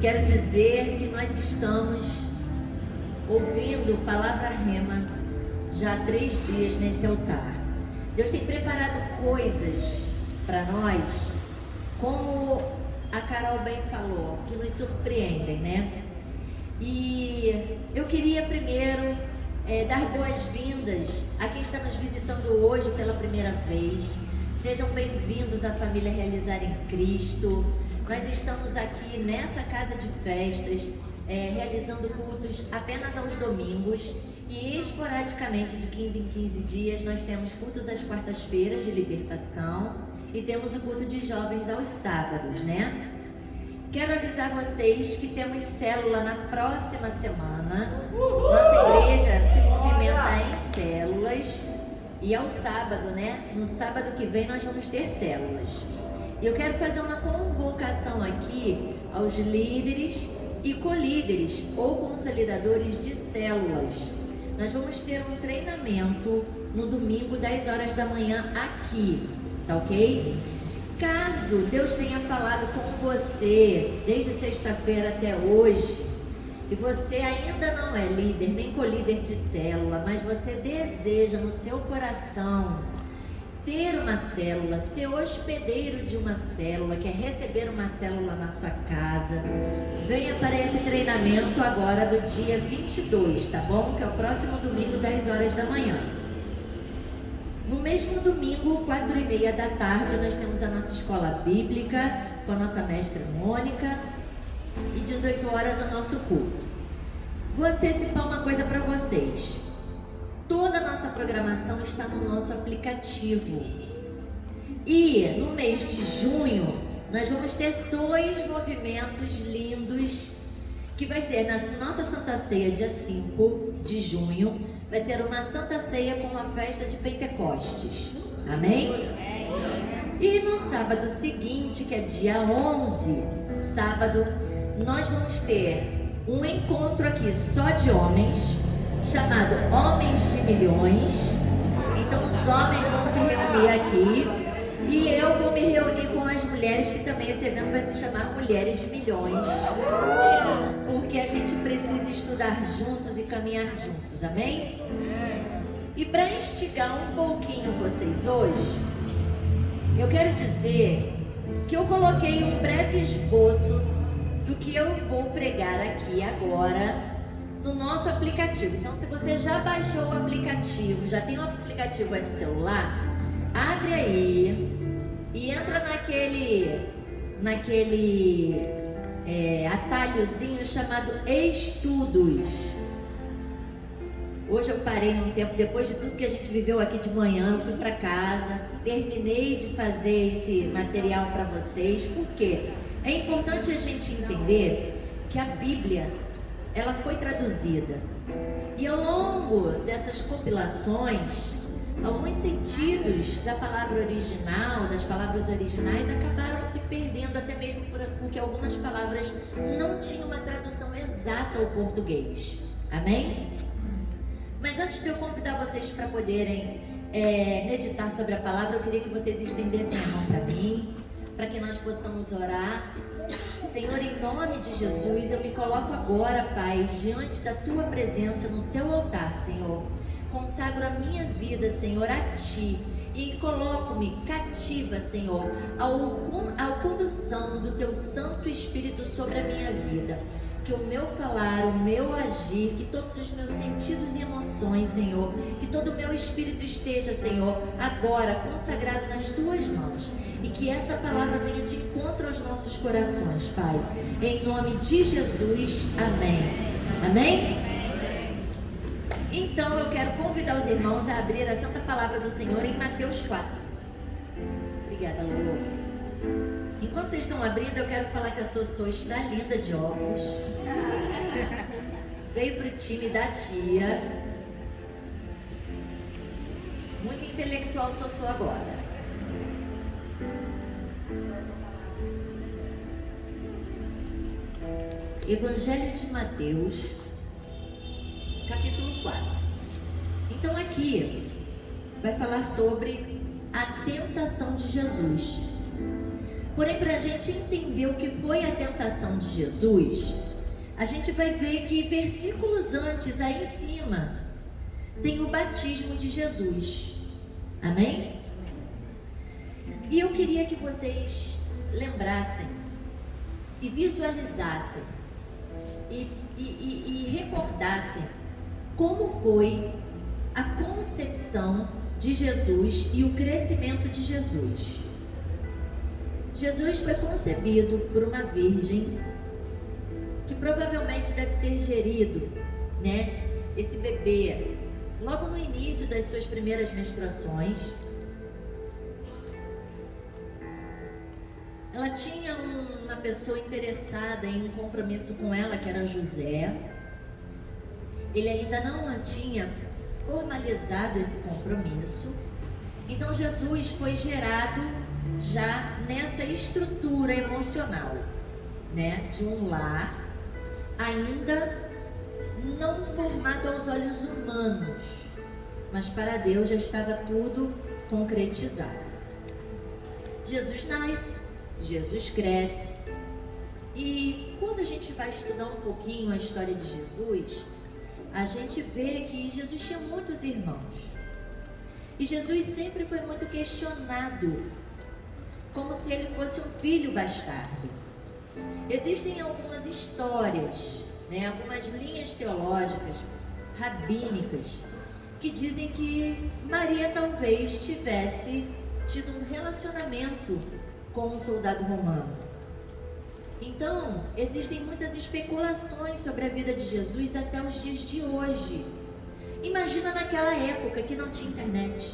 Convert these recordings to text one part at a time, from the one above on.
quero dizer que nós estamos ouvindo palavra rema já há 3 dias nesse altar. Deus tem preparado coisas para nós, como a Carol bem falou, que nos surpreendem, né? E eu queria primeiro dar boas-vindas a quem está nos visitando hoje pela primeira vez. Sejam bem-vindos à família Realizar em Cristo. Nós estamos aqui nessa casa de festas, realizando cultos apenas aos domingos e esporadicamente de 15 em 15 dias nós temos cultos às quartas-feiras de libertação e temos o culto de jovens aos sábados, né? Quero avisar vocês que temos célula na próxima semana. Nossa igreja se movimenta em células e ao sábado, né? No sábado que vem nós vamos ter células. E eu quero fazer uma convocação aqui aos líderes e colíderes ou consolidadores de células. Nós vamos ter um treinamento no domingo, 10 horas da manhã aqui, tá ok? Caso Deus tenha falado com você desde sexta-feira até hoje e você ainda não é líder nem colíder de célula, mas você deseja no seu coração ter uma célula, ser hospedeiro de uma célula, quer receber uma célula na sua casa, venha para esse treinamento agora do dia 22, tá bom? Que é o próximo domingo, 10 horas da manhã. No mesmo domingo, 4h30 da tarde, nós temos a nossa escola bíblica com a nossa mestra Mônica e 18 horas o nosso culto. Vou antecipar uma coisa para vocês. Toda a nossa programação está no nosso aplicativo. E no mês de junho, nós vamos ter 2 movimentos lindos, que vai ser na nossa Santa Ceia, dia 5 de junho, vai ser uma Santa Ceia com uma festa de Pentecostes. Amém? E no sábado seguinte, que é dia 11, sábado, nós vamos ter um encontro aqui só de homens, chamado Homens de Milhões. Então os homens vão se reunir aqui e eu vou me reunir com as mulheres, que também esse evento vai se chamar Mulheres de Milhões, porque a gente precisa estudar juntos e caminhar juntos, amém? E para instigar um pouquinho vocês hoje, eu quero dizer que eu coloquei um breve esboço do que eu vou pregar aqui agora no nosso aplicativo. Então, se você já baixou o aplicativo, já tem o aplicativo aí no celular, abre aí e entra naquele atalhozinho chamado Estudos. Hoje eu parei um tempo, depois de tudo que a gente viveu aqui de manhã, eu fui para casa, terminei de fazer esse material para vocês, porque é importante a gente entender que a Bíblia, ela foi traduzida e ao longo dessas compilações, alguns sentidos da palavra original, das palavras originais, acabaram se perdendo, até mesmo porque algumas palavras não tinham uma tradução exata ao português. Amém? Mas antes de eu convidar vocês para poderem meditar sobre a palavra, eu queria que vocês estendessem a mão para mim, para que nós possamos orar. Senhor, em nome de Jesus, eu me coloco agora, Pai, diante da Tua presença no Teu altar, Senhor. Consagro a minha vida, Senhor, a Ti e coloco-me cativa, Senhor, à condução do Teu Santo Espírito sobre a minha vida. Que o meu falar, o meu agir, que todos os meus sentidos e emoções, Senhor, que todo o meu espírito esteja, Senhor, agora consagrado nas Tuas mãos. E que essa palavra venha de encontro aos nossos corações, Pai. Em nome de Jesus, amém. Amém? Então eu quero convidar os irmãos a abrir a Santa Palavra do Senhor em Mateus 4. Obrigada, Lulu. Enquanto vocês estão abrindo, eu quero falar que a Sossô está linda de óculos. Veio para o time da tia. Muito intelectual Sossô agora. Evangelho de Mateus, capítulo 4. Então aqui vai falar sobre a tentação de Jesus. Porém, para a gente entender o que foi a tentação de Jesus, a gente vai ver que versículos antes, aí em cima, tem o batismo de Jesus. Amém? E eu queria que vocês lembrassem e visualizassem e recordassem como foi a concepção de Jesus e o crescimento de Jesus. Jesus foi concebido por uma virgem que provavelmente deve ter gerido, né, esse bebê logo no início das suas primeiras menstruações. Ela tinha uma pessoa interessada em um compromisso com ela, que era José. Ele ainda não tinha formalizado esse compromisso. Então Jesus foi gerado já nessa estrutura emocional, né, de um lar ainda não formado aos olhos humanos, mas para Deus já estava tudo concretizado. Jesus nasce, Jesus cresce, e quando a gente vai estudar um pouquinho a história de Jesus, a gente vê que Jesus tinha muitos irmãos, e Jesus sempre foi muito questionado, como se ele fosse um filho bastardo. Existem algumas histórias, né, algumas linhas teológicas, rabínicas, que dizem que Maria talvez tivesse tido um relacionamento com um soldado romano. Então, existem muitas especulações sobre a vida de Jesus até os dias de hoje. Imagina naquela época que não tinha internet.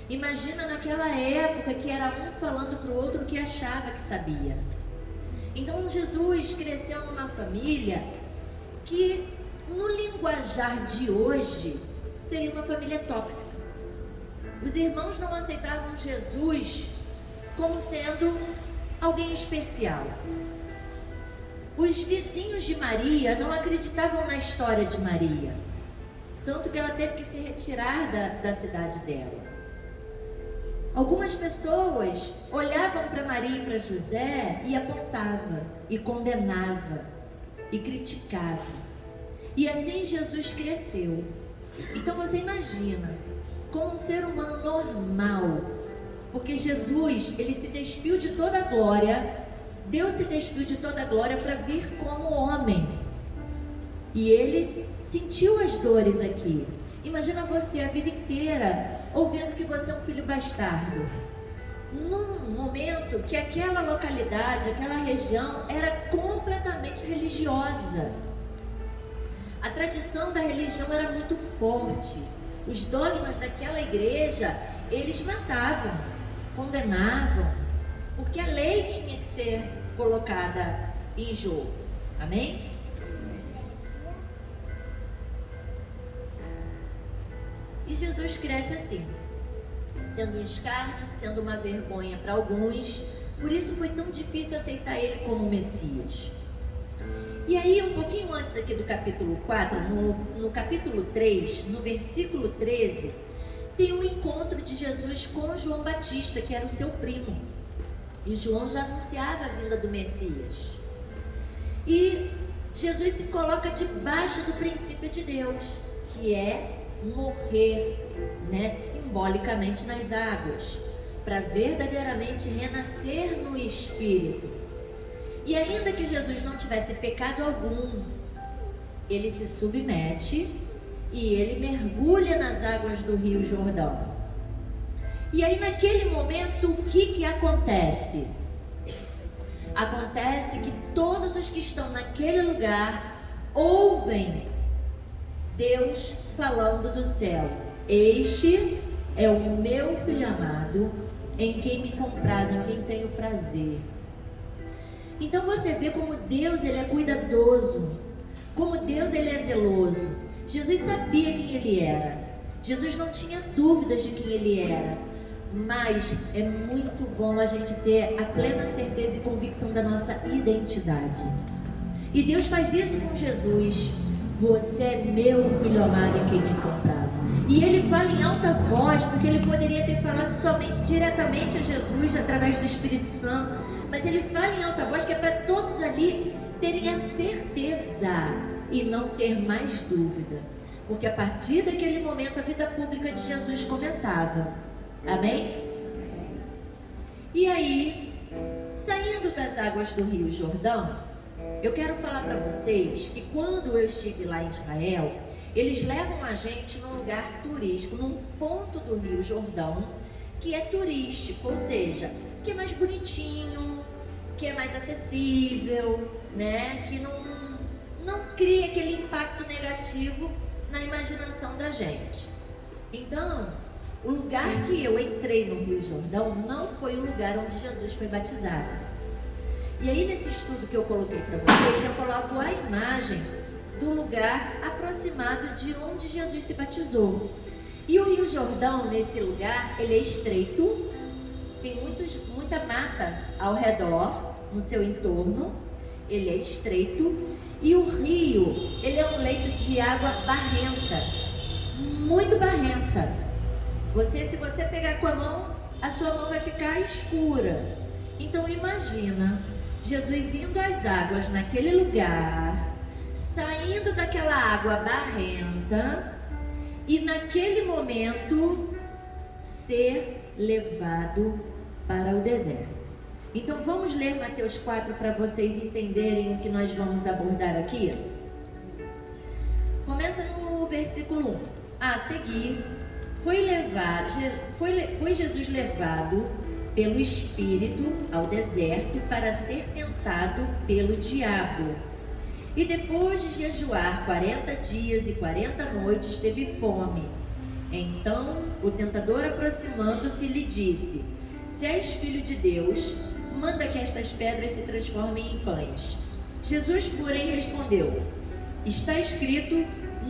Imagina naquela época que era um falando para o outro que achava que sabia. Então Jesus cresceu numa família que, no linguajar de hoje, seria uma família tóxica. Os irmãos não aceitavam Jesus como sendo alguém especial. Os vizinhos de Maria não acreditavam na história de Maria, tanto que ela teve que se retirar da cidade dela. Algumas pessoas olhavam para Maria e para José e apontavam, e condenavam, e criticavam. E assim Jesus cresceu. Então você imagina, como um ser humano normal, porque Jesus, ele se despiu de toda a glória, Deus se despiu de toda a glória para vir como homem. E ele sentiu as dores aqui. Imagina você a vida inteira ouvindo que você é um filho bastardo, num momento que aquela localidade, aquela região era completamente religiosa. A tradição da religião era muito forte. Os dogmas daquela igreja, eles matavam, condenavam, porque a lei tinha que ser colocada em jogo. Amém? E Jesus cresce assim, sendo um escárnio, sendo uma vergonha para alguns. Por isso foi tão difícil aceitar ele como Messias. E aí, um pouquinho antes aqui do capítulo 4, no capítulo 3, no versículo 13, tem um encontro de Jesus com João Batista, que era o seu primo. E João já anunciava a vinda do Messias. E Jesus se coloca debaixo do princípio de Deus, que é morrer, né, simbolicamente nas águas, para verdadeiramente renascer no Espírito. E ainda que Jesus não tivesse pecado algum, ele se submete e ele mergulha nas águas do Rio Jordão. E aí naquele momento, o que acontece? Acontece que todos os que estão naquele lugar ouvem Deus falando do céu: este é o meu filho amado, em quem me comprazo, em quem tenho prazer. Então você vê como Deus, ele é cuidadoso, como Deus, ele é zeloso. Jesus sabia quem ele era, Jesus não tinha dúvidas de quem ele era, mas é muito bom a gente ter a plena certeza e convicção da nossa identidade. E Deus faz isso com Jesus: você é meu filho amado, em quem me comprazo. caso. E ele fala em alta voz, porque ele poderia ter falado somente diretamente a Jesus, através do Espírito Santo. Mas ele fala em alta voz, que é para todos ali terem a certeza e não ter mais dúvida. Porque a partir daquele momento a vida pública de Jesus começava. Amém? E aí, saindo das águas do Rio Jordão, eu quero falar para vocês que quando eu estive lá em Israel, eles levam a gente num lugar turístico, num ponto do Rio Jordão, que é turístico, ou seja, que é mais bonitinho, que é mais acessível, né? Que não cria aquele impacto negativo na imaginação da gente. Então, o lugar que eu entrei no Rio Jordão não foi o lugar onde Jesus foi batizado. E aí, nesse estudo que eu coloquei para vocês, eu coloco a imagem do lugar aproximado de onde Jesus se batizou. E o Rio Jordão, nesse lugar, ele é estreito, tem muita mata ao redor, no seu entorno, ele é estreito, e o rio, ele é um leito de água barrenta, muito barrenta. Se você pegar com a mão, a sua mão vai ficar escura. Então imagina Jesus indo às águas naquele lugar, saindo daquela água barrenta e naquele momento ser levado para o deserto. Então vamos ler Mateus 4 para vocês entenderem o que nós vamos abordar aqui. Começa no versículo 1. A seguir, foi Jesus levado pelo Espírito ao deserto para ser tentado pelo diabo. E depois de jejuar 40 dias e 40 noites, teve fome. Então o tentador, aproximando-se, lhe disse: se és filho de Deus, manda que estas pedras se transformem em pães. Jesus, porém, respondeu: está escrito,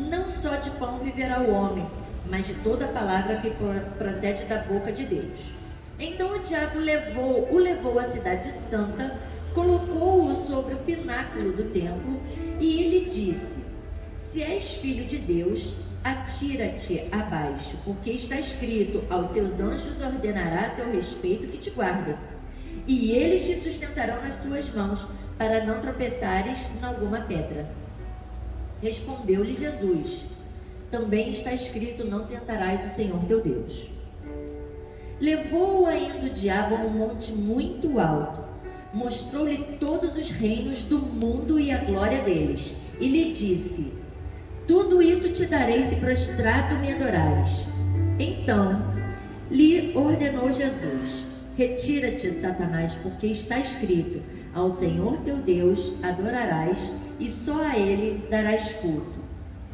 não só de pão viverá o homem, mas de toda palavra que procede da boca de Deus. Então o diabo o levou à cidade santa, colocou-o sobre o pináculo do templo e lhe disse: se és filho de Deus, atira-te abaixo, porque está escrito, aos seus anjos ordenará a teu respeito que te guardem, e eles te sustentarão nas suas mãos, para não tropeçares em alguma pedra. Respondeu-lhe Jesus: também está escrito, não tentarás o Senhor teu Deus. Levou-o ainda o diabo a um monte muito alto, mostrou-lhe todos os reinos do mundo e a glória deles, e lhe disse: tudo isso te darei se prostrado me adorares. Então lhe ordenou Jesus: retira-te, Satanás, porque está escrito, ao Senhor teu Deus adorarás, e só a ele darás culto.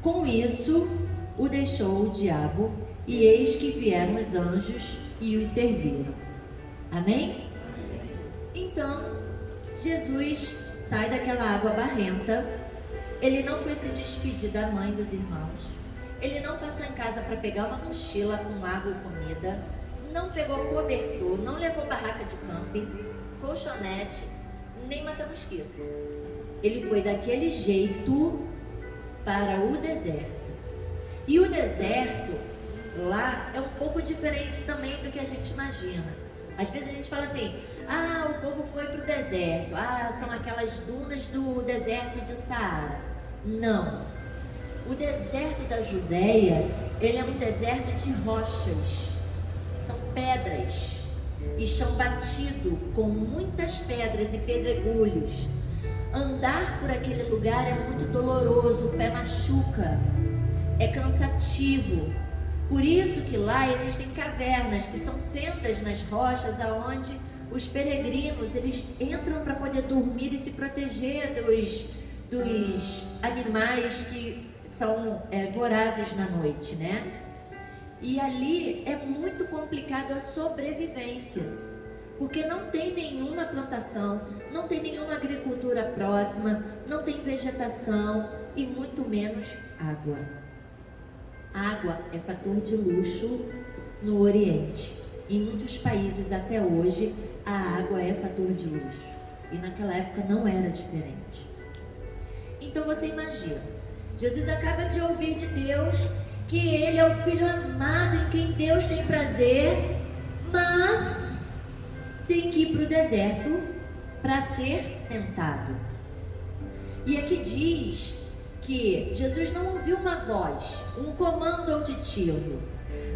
Com isso o deixou o diabo, e eis que vieram os anjos e os serviram. Amém? Então Jesus sai daquela água barrenta. Ele não foi se despedir da mãe dos irmãos, ele não passou em casa para pegar uma mochila com água e comida, não pegou cobertor, não levou barraca de camping, colchonete, nem mata-mosquito. Ele foi daquele jeito para o deserto. E o deserto lá é um pouco diferente também do que a gente imagina. Às vezes a gente fala assim: ah, o povo foi para o deserto, são aquelas dunas do deserto de Saara. Não. O deserto da Judéia, ele é um deserto de rochas, são pedras, e chão batido com muitas pedras e pedregulhos. Andar por aquele lugar é muito doloroso, o pé machuca, é cansativo. Por isso que lá existem cavernas, que são fendas nas rochas, aonde os peregrinos eles entram para poder dormir e se proteger dos animais que são vorazes na noite, né? E ali é muito complicado a sobrevivência, porque não tem nenhuma plantação, não tem nenhuma agricultura próxima, não tem vegetação e muito menos água. Água é fator de luxo no Oriente. Em muitos países até hoje a água é fator de luxo, e naquela época não era diferente. Então você imagina, Jesus acaba de ouvir de Deus que ele é o filho amado em quem Deus tem prazer, mas tem que ir para o deserto para ser tentado. E aqui diz que Jesus não ouviu uma voz, um comando auditivo.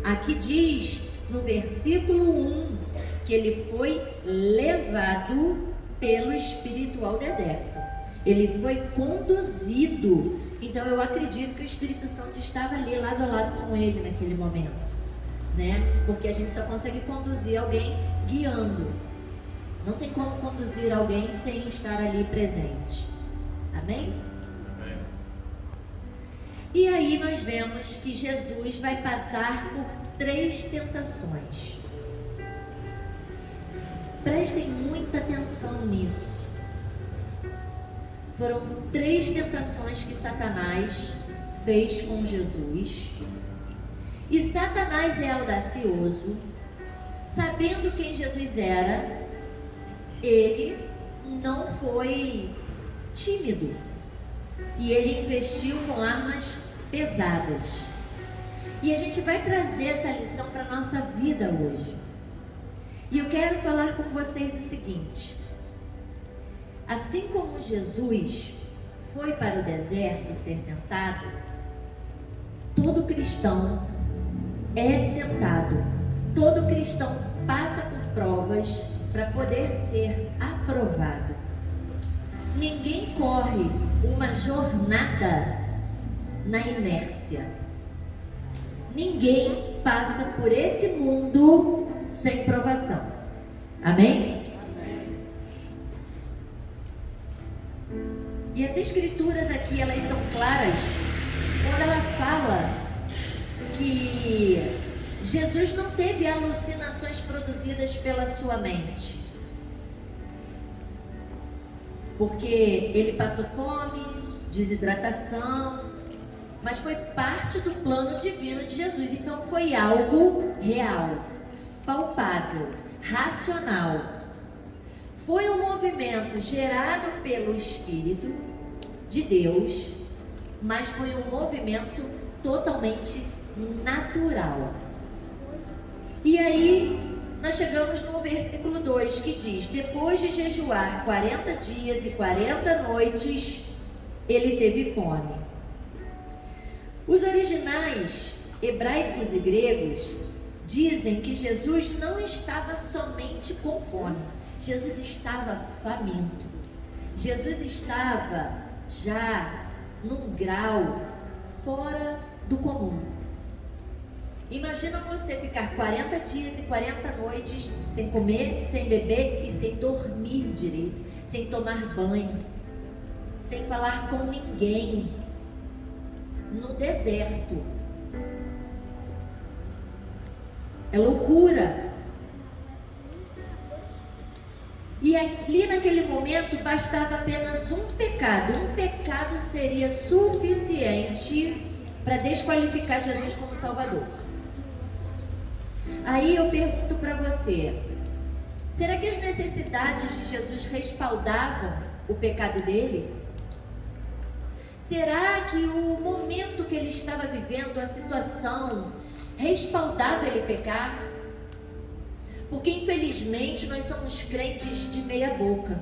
Aqui diz no versículo 1 que ele foi levado pelo Espírito ao deserto. Ele foi conduzido. Então eu acredito que o Espírito Santo estava ali lado a lado com ele naquele momento, né? Porque a gente só consegue conduzir alguém guiando. Não tem como conduzir alguém sem estar ali presente. Amém? E aí nós vemos que Jesus vai passar por 3 tentações. Prestem muita atenção nisso. Foram 3 tentações que Satanás fez com Jesus. E Satanás é audacioso, sabendo quem Jesus era, ele não foi tímido. E ele investiu com armas pesadas. E a gente vai trazer essa lição para a nossa vida hoje. E eu quero falar com vocês o seguinte: assim como Jesus foi para o deserto ser tentado, todo cristão é tentado. Todo cristão passa por provas para poder ser aprovado. Ninguém corre uma jornada na inércia. Ninguém passa por esse mundo sem provação. Amém? E as escrituras aqui, elas são claras quando ela fala que Jesus não teve alucinações produzidas pela sua mente. Porque ele passou fome, desidratação, mas foi parte do plano divino de Jesus. Então foi algo real, palpável, racional. Foi um movimento gerado pelo Espírito de Deus, mas foi um movimento totalmente natural. E aí nós chegamos no versículo 2 que diz: depois de jejuar 40 dias e 40 noites, ele teve fome. Os originais hebraicos e gregos dizem que Jesus não estava somente com fome. Jesus estava faminto. Jesus estava já num grau fora do comum. Imagina você ficar 40 dias e 40 noites sem comer, sem beber e sem dormir direito, sem tomar banho, sem falar com ninguém, no deserto. É loucura. E ali naquele momento bastava apenas um pecado. Um pecado seria suficiente para desqualificar Jesus como Salvador. Aí eu pergunto para você: será que as necessidades de Jesus respaldavam o pecado dele? Será que o momento que ele estava vivendo, a situação, respaldava ele pecar? Porque infelizmente nós somos crentes de meia boca.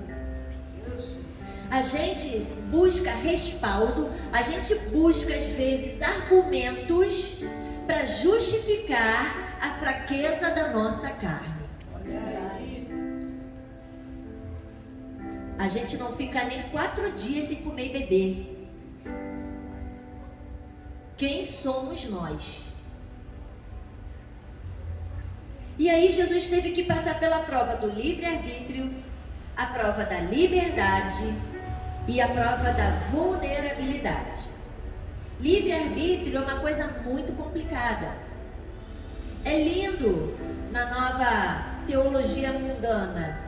A gente busca respaldo, a gente busca às vezes argumentos para justificar a fraqueza da nossa carne. A gente não fica nem 4 dias sem comer e beber. Quem somos nós? E aí Jesus teve que passar pela prova do livre-arbítrio, a prova da liberdade e a prova da vulnerabilidade. Livre-arbítrio é uma coisa muito complicada. É lindo na nova teologia mundana.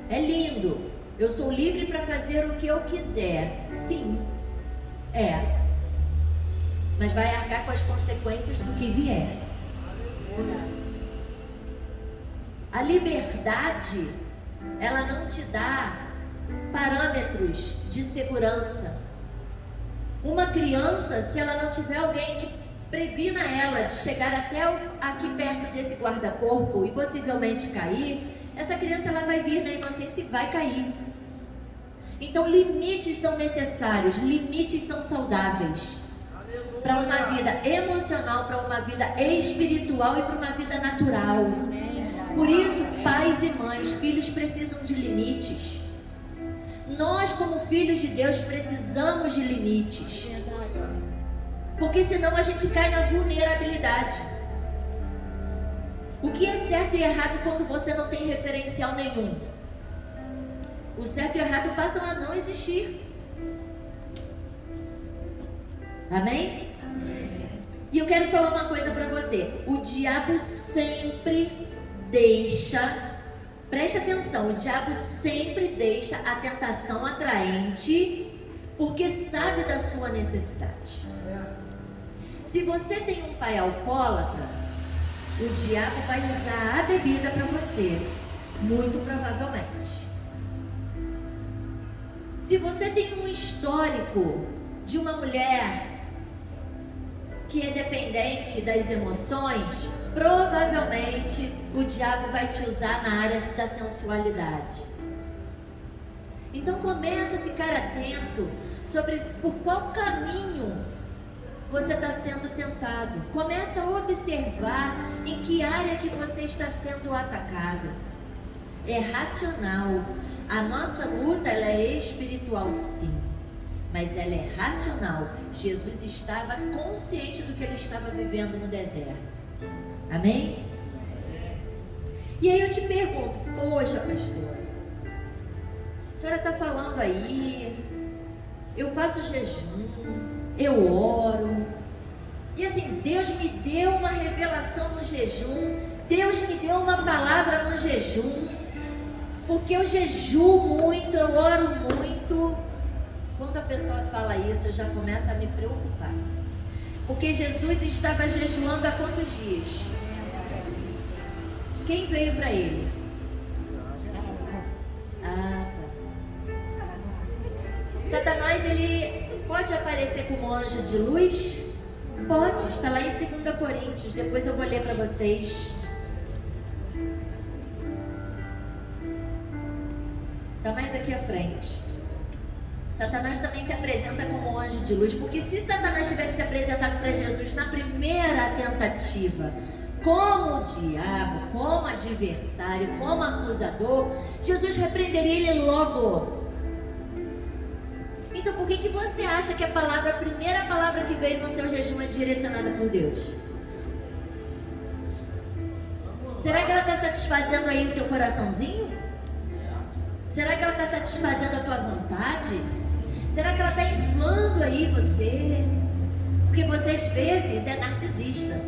É lindo. Eu sou livre para fazer o que eu quiser. Sim, é. Mas vai arcar com as consequências do que vier. A liberdade, ela não te dá parâmetros de segurança. Uma criança, se ela não tiver alguém que previna ela de chegar até aqui perto desse guarda-corpo e possivelmente cair, essa criança ela vai vir na inocência e vai cair. Então limites são necessários, limites são saudáveis para uma vida emocional, para uma vida espiritual e para uma vida natural. Por isso, pais e mães, filhos precisam de limites. Nós, como filhos de Deus, precisamos de limites. Porque senão a gente cai na vulnerabilidade. O que é certo e errado quando você não tem referencial nenhum? O certo e o errado passam a não existir. Amém? E eu quero falar uma coisa para você. O diabo sempre deixa, preste atenção, o diabo sempre deixa a tentação atraente, porque sabe da sua necessidade. Se você tem um pai alcoólatra, o diabo vai usar a bebida para você, muito provavelmente. Se você tem um histórico de uma mulher que é dependente das emoções, provavelmente o diabo vai te usar na área da sensualidade. Então começa a ficar atento sobre por qual caminho você está sendo tentado. Começa a observar em que área que você está sendo atacado. É racional. A nossa luta ela é espiritual, sim, mas ela é racional. Jesus estava consciente do que ele estava vivendo no deserto. Amém? E aí eu te pergunto, poxa, pastora, a senhora está falando aí, eu faço jejum, eu oro, e assim, Deus me deu uma revelação no jejum, Deus me deu uma palavra no jejum, porque eu jejuo muito, eu oro muito. Quando a pessoa fala isso, eu já começo a me preocupar, porque Jesus estava jejuando há quantos dias? Quem veio para ele? Tá. Satanás, ele pode aparecer como anjo de luz? Pode, está lá em 2 Coríntios, depois eu vou ler para vocês. Está mais aqui à frente. Satanás também se apresenta como anjo de luz, porque se Satanás tivesse se apresentado para Jesus na primeira tentativa, como diabo, como adversário, como acusador, Jesus repreenderia ele logo. Então por que você acha que a primeira palavra que veio no seu jejum é direcionada por Deus? Será que ela está satisfazendo aí o teu coraçãozinho? Será que ela está satisfazendo a tua vontade? Será que ela está inflando aí você? Porque você às vezes é narcisista.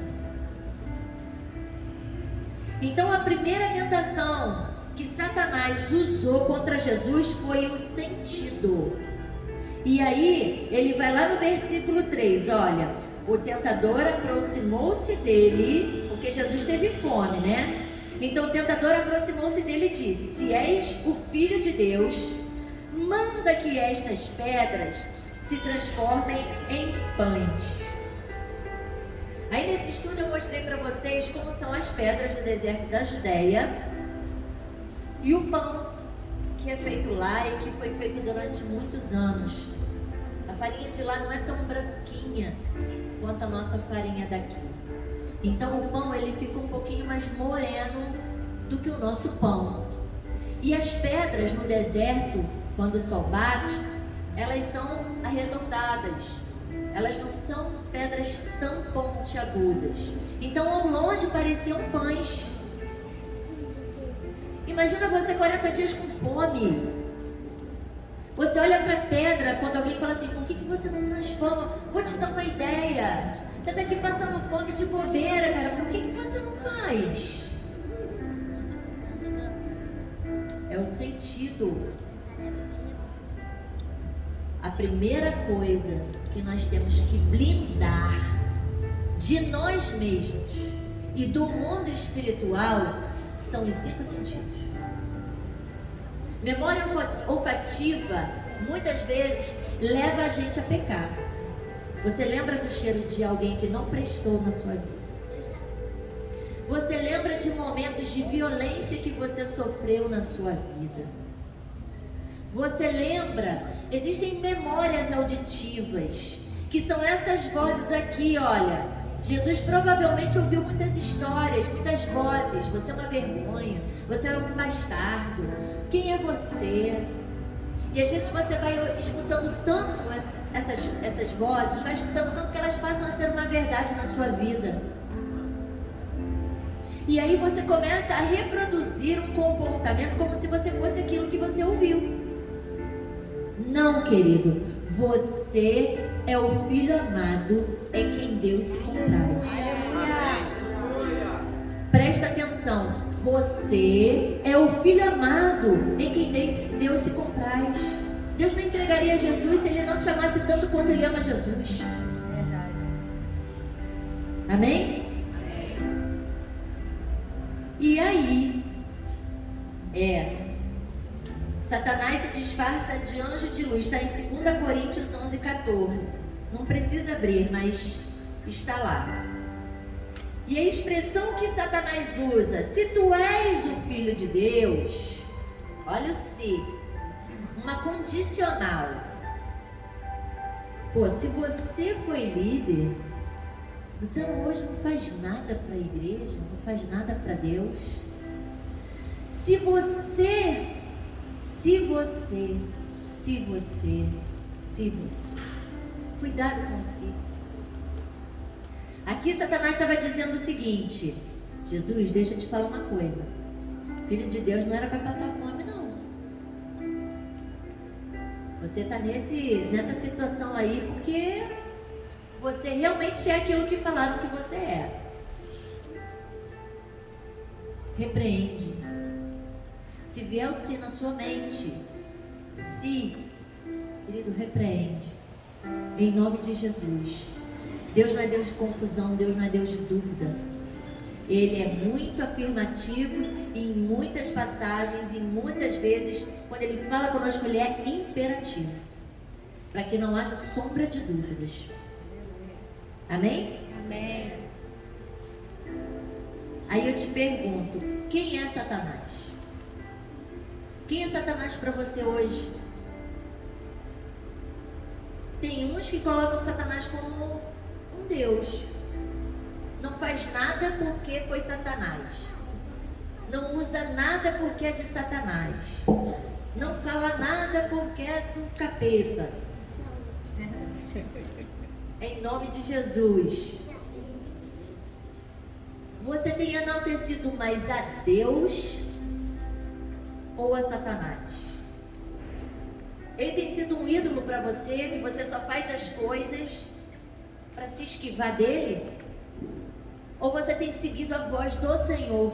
Então a primeira tentação que Satanás usou contra Jesus foi o sentido. E aí ele vai lá no versículo 3, olha, o tentador aproximou-se dele, porque Jesus teve fome, né? Então o tentador aproximou-se dele e disse: se és o Filho de Deus, manda que estas pedras se transformem em pães. Aí nesse estudo eu mostrei para vocês como são as pedras do deserto da Judéia e o pão que é feito lá e que foi feito durante muitos anos. A farinha de lá não é tão branquinha quanto a nossa farinha daqui. Então o pão ele fica um pouquinho mais moreno do que o nosso pão. E as pedras no deserto, quando o sol bate, elas são arredondadas. Elas não são pedras tão pontiagudas. Então ao longe pareciam pães. Imagina você 40 dias com fome. Você olha para a pedra quando alguém fala assim: por que você não transforma? Vou te dar uma ideia. Você está aqui passando fome de bobeira, cara. Por que você não faz? É o sentido. A primeira coisa que nós temos que blindar de nós mesmos e do mundo espiritual são os 5 sentidos. Memória olfativa muitas vezes leva a gente a pecar. Você lembra do cheiro de alguém que não prestou na sua vida? Você lembra de momentos de violência que você sofreu na sua vida? Você lembra? Existem memórias auditivas, que são essas vozes aqui, olha. Jesus provavelmente ouviu muitas histórias, muitas vozes. Você é uma vergonha, você é um bastardo. Quem é você? E às vezes você vai escutando tanto essas vozes, vai escutando tanto que elas passam a ser uma verdade na sua vida. E aí você começa a reproduzir um comportamento como se você fosse aquilo que você ouviu. Não, querido, você é o filho amado em quem Deus se compraz. Presta atenção, você é o filho amado em quem Deus se compraz. Deus não entregaria Jesus se Ele não te amasse tanto quanto Ele ama Jesus. Verdade. Amém? E aí, Satanás se disfarça de anjo de luz. Está em 2 Coríntios 11:14. Não precisa abrir, mas está lá. E a expressão que Satanás usa, se tu és o filho de Deus, olha o se, uma condicional. Pô, se você foi líder, você hoje não faz nada para a igreja, não faz nada para Deus. Se você, cuidado com si. Aqui Satanás estava dizendo o seguinte: Jesus, deixa eu te falar uma coisa. Filho de Deus não era para passar fome, não. Você está nessa situação aí porque você realmente é aquilo que falaram que você é. Repreende. Se vier o si na sua mente, querido, repreende. Em nome de Jesus. Deus não é Deus de confusão, Deus não é Deus de dúvida. Ele é muito afirmativo em muitas passagens e muitas vezes, quando Ele fala conosco, Ele é imperativo, para que não haja sombra de dúvidas. Amém? Amém. Aí eu te pergunto, quem é Satanás? Quem é Satanás para você hoje? Tem uns que colocam Satanás como um Deus. Não faz nada porque foi Satanás. Não usa nada porque é de Satanás. Não fala nada porque é do capeta. Em nome de Jesus. Você tem enaltecido mais a Deus ou a Satanás? Ele tem sido um ídolo para você, que você só faz as coisas para se esquivar dele? Ou você tem seguido a voz do Senhor?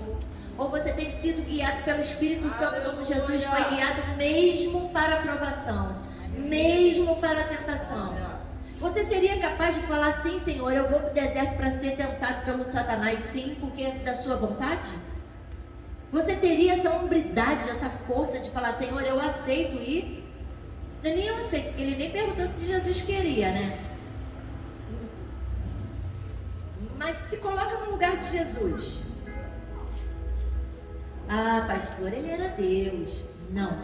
Ou você tem sido guiado pelo Espírito Santo, como Jesus foi guiado mesmo para a provação, mesmo para a tentação? Você seria capaz de falar: sim, Senhor, eu vou para o deserto para ser tentado pelo Satanás, sim, porque é da sua vontade? Você teria essa hombridade, essa força de falar: Senhor, eu aceito ir? Nem eu aceito. Ele nem perguntou se Jesus queria, né? Mas se coloca no lugar de Jesus. Ah, pastor, ele era Deus. Não.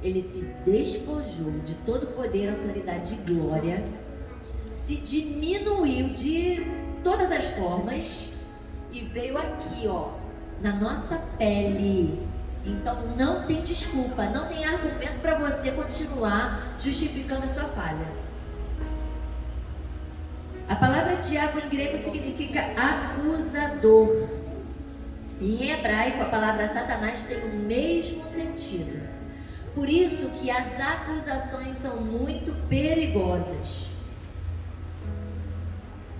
Ele se despojou de todo poder, autoridade e glória, se diminuiu de todas as formas e veio aqui, ó, na nossa pele. Então não tem desculpa, não tem argumento para você continuar justificando a sua falha. A palavra diabo em grego significa acusador. Em hebraico, a palavra Satanás tem o mesmo sentido. Por isso que as acusações são muito perigosas.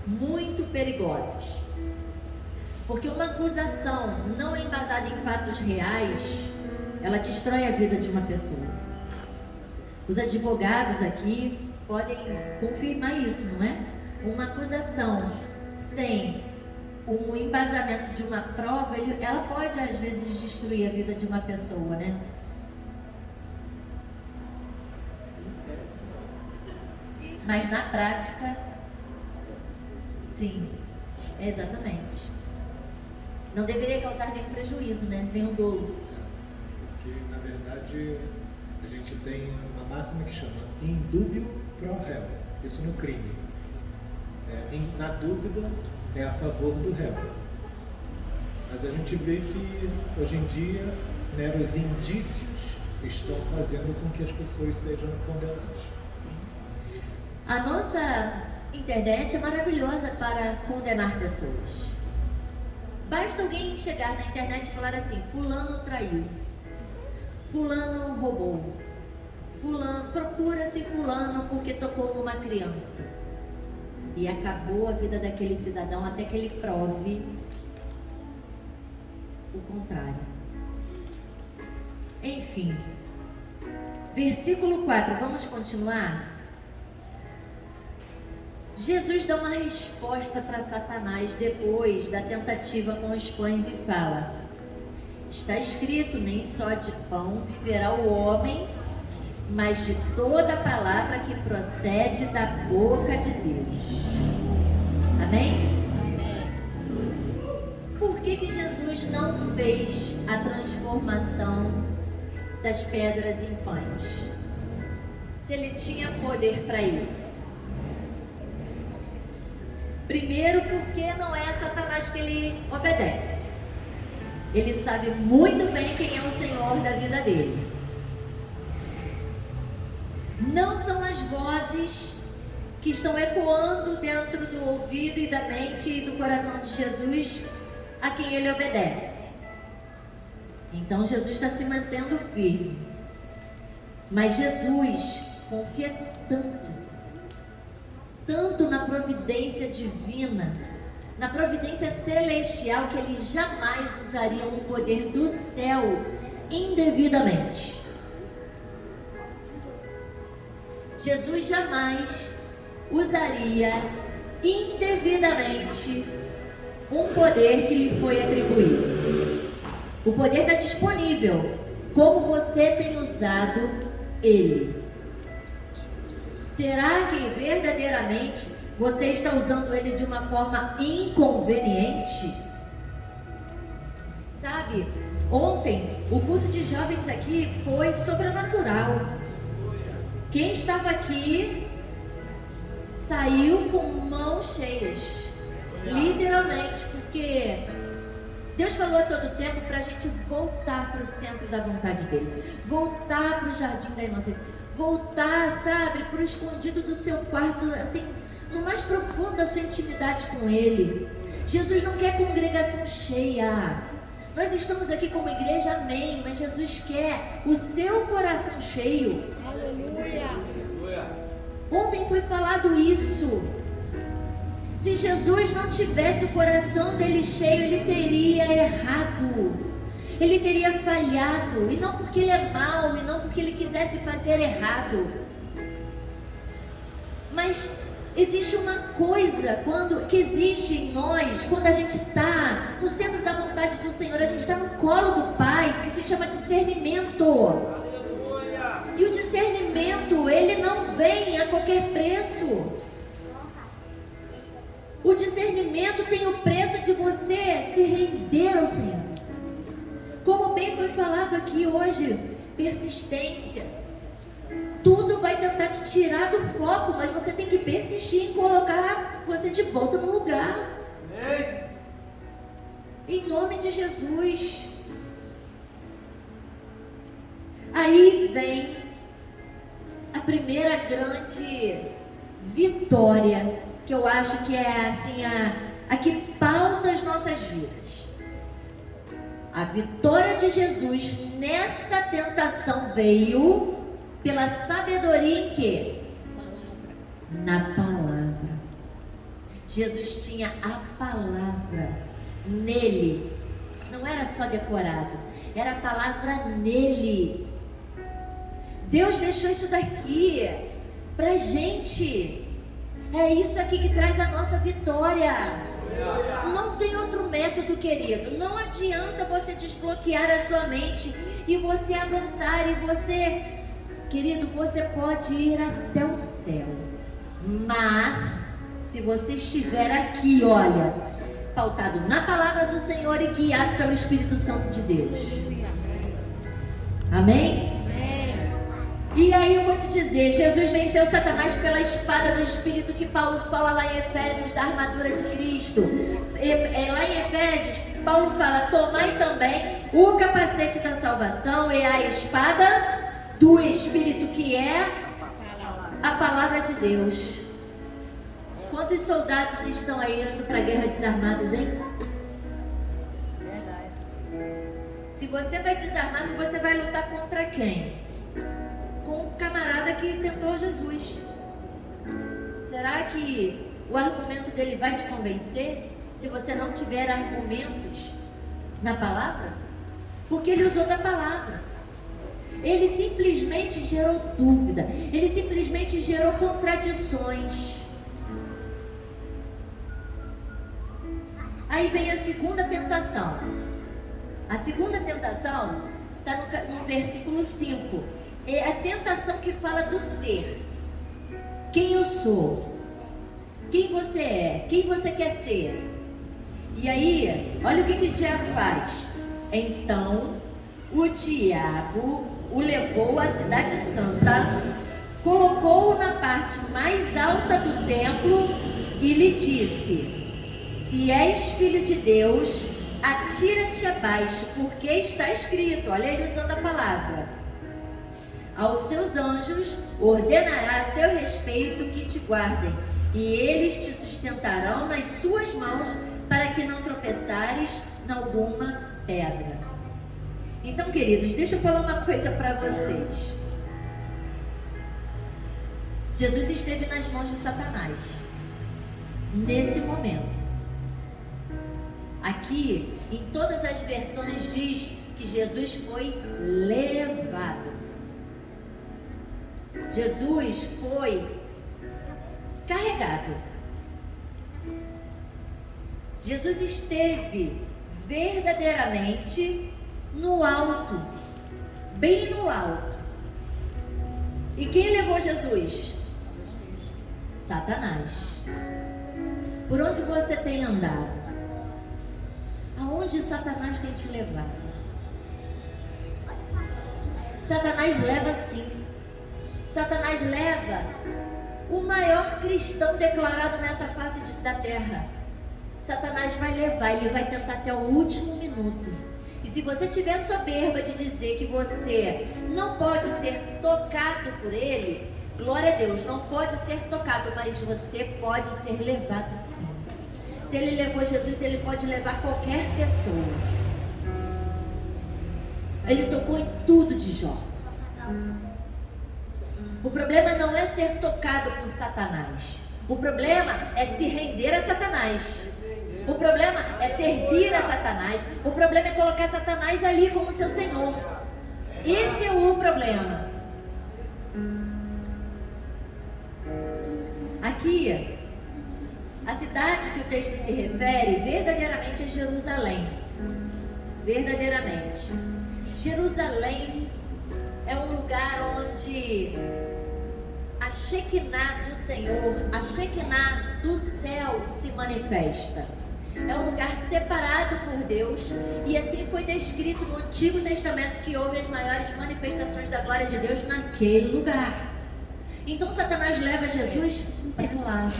Muito perigosas. Porque uma acusação não embasada em fatos reais, ela destrói a vida de uma pessoa. Os advogados aqui podem confirmar isso, não é? Uma acusação sem um embasamento de uma prova, ela pode às vezes destruir a vida de uma pessoa, né? Mas na prática, sim, exatamente. Não deveria causar nenhum prejuízo, né? Nenhum dolo. Porque, na verdade, a gente tem uma máxima que chama in dubio pro réu. Isso no crime. Na dúvida, é a favor do réu. Mas a gente vê que, hoje em dia, né, os indícios estão fazendo com que as pessoas sejam condenadas. Sim. A nossa internet é maravilhosa para condenar pessoas. Basta alguém chegar na internet e falar assim: fulano traiu, fulano roubou, fulano, procura-se fulano porque tocou numa criança. E acabou a vida daquele cidadão até que ele prove o contrário. Enfim, versículo 4, vamos continuar? Jesus dá uma resposta para Satanás depois da tentativa com os pães e fala: está escrito, nem só de pão viverá o homem, mas de toda palavra que procede da boca de Deus. Amém? Por que Jesus não fez a transformação das pedras em pães? Se ele tinha poder para isso. Primeiro, porque não é a Satanás que ele obedece. Ele sabe muito bem quem é o Senhor da vida dele. Não são as vozes que estão ecoando dentro do ouvido e da mente e do coração de Jesus a quem ele obedece. Então Jesus está se mantendo firme. Mas Jesus confia tanto na providência divina, na providência celestial, que ele jamais usaria o poder do céu indevidamente. Jesus jamais usaria indevidamente um poder que lhe foi atribuído. O poder está disponível. Como você tem usado ele? Será que verdadeiramente você está usando ele de uma forma inconveniente? Sabe, ontem o culto de jovens aqui foi sobrenatural. Quem estava aqui saiu com mãos cheias, literalmente, porque Deus falou todo o tempo para a gente voltar para o centro da vontade dele, voltar para o jardim da inocência, voltar, sabe, para o escondido do seu quarto, assim, no mais profundo da sua intimidade com ele. Jesus não quer congregação cheia. Nós estamos aqui como igreja, amém, mas Jesus quer o seu coração cheio. Aleluia. Ontem foi falado isso. Se Jesus não tivesse o coração dele cheio, ele teria errado. Ele teria falhado, e não porque ele é mau, e não porque ele quisesse fazer errado. Mas existe uma coisa que existe em nós, quando a gente está no centro da vontade do Senhor, a gente está no colo do Pai, que se chama discernimento. Aleluia. E o discernimento, ele não vem a qualquer preço. O discernimento tem o preço de você se render ao Senhor. Como bem foi falado aqui hoje, persistência. Tudo vai tentar te tirar do foco, mas você tem que persistir em colocar você de volta no lugar. Amém. Em nome de Jesus. Aí vem a primeira grande vitória, que eu acho que é assim a que pauta as nossas vidas. A vitória de Jesus nessa tentação veio pela sabedoria em quê? Na palavra. Jesus tinha a palavra nele. Não era só decorado, era a palavra nele. Deus deixou isso daqui pra gente. É isso aqui que traz a nossa vitória. Não tem outro método, querido. Não adianta você desbloquear a sua mente e você avançar, e você, querido, você pode ir até o céu. Mas, se você estiver aqui, olha, pautado na palavra do Senhor e guiado pelo Espírito Santo de Deus. Amém? E aí eu vou te dizer, Jesus venceu Satanás pela espada do Espírito, que Paulo fala lá em Efésios, da armadura de Cristo. Lá em Efésios, Paulo fala, tomai também o capacete da salvação e a espada do Espírito, que é a palavra de Deus. Quantos soldados estão aí indo para a guerra desarmados, hein? Se você vai desarmado, você vai lutar contra quem? Com o camarada que tentou Jesus. Será que o argumento dele vai te convencer se você não tiver argumentos na palavra? Porque ele usou da palavra. Ele simplesmente gerou dúvida. Ele simplesmente gerou contradições. Aí vem a segunda tentação. A segunda tentação está no versículo 5. É a tentação que fala do ser. Quem eu sou? Quem você é? Quem você quer ser? E aí, olha o que o diabo faz. Então, o diabo o levou à cidade santa, colocou-o na parte mais alta do templo e lhe disse: se és filho de Deus, atira-te abaixo, porque está escrito. Olha ele usando a palavra. Aos seus anjos ordenará a teu respeito que te guardem, e eles te sustentarão nas suas mãos, para que não tropeçares em alguma pedra. Então, queridos, deixa eu falar uma coisa para vocês. Jesus esteve nas mãos de Satanás nesse momento. Aqui, em todas as versões, diz que Jesus foi levado. Jesus foi carregado. Jesus esteve verdadeiramente no alto, bem no alto. E quem levou Jesus? Satanás. Por onde você tem andado? Aonde Satanás tem te levado? Satanás leva sim. Satanás leva o maior cristão declarado nessa face da terra. Satanás vai levar, ele vai tentar até o último minuto. E se você tiver soberba de dizer que você não pode ser tocado por ele, glória a Deus, não pode ser tocado, mas você pode ser levado sim. Se ele levou Jesus, ele pode levar qualquer pessoa. Ele tocou em tudo de Jó. O problema não é ser tocado por Satanás. O problema é se render a Satanás. O problema é servir a Satanás. O problema é colocar Satanás ali como seu Senhor. Esse é o problema. Aqui, a cidade que o texto se refere verdadeiramente é Jerusalém. Verdadeiramente. Jerusalém é um lugar onde a Shekinah do Senhor, a Shekinah do céu se manifesta. É um lugar separado por Deus, e assim foi descrito no Antigo Testamento que houve as maiores manifestações da glória de Deus naquele lugar. Então Satanás leva Jesus para lá,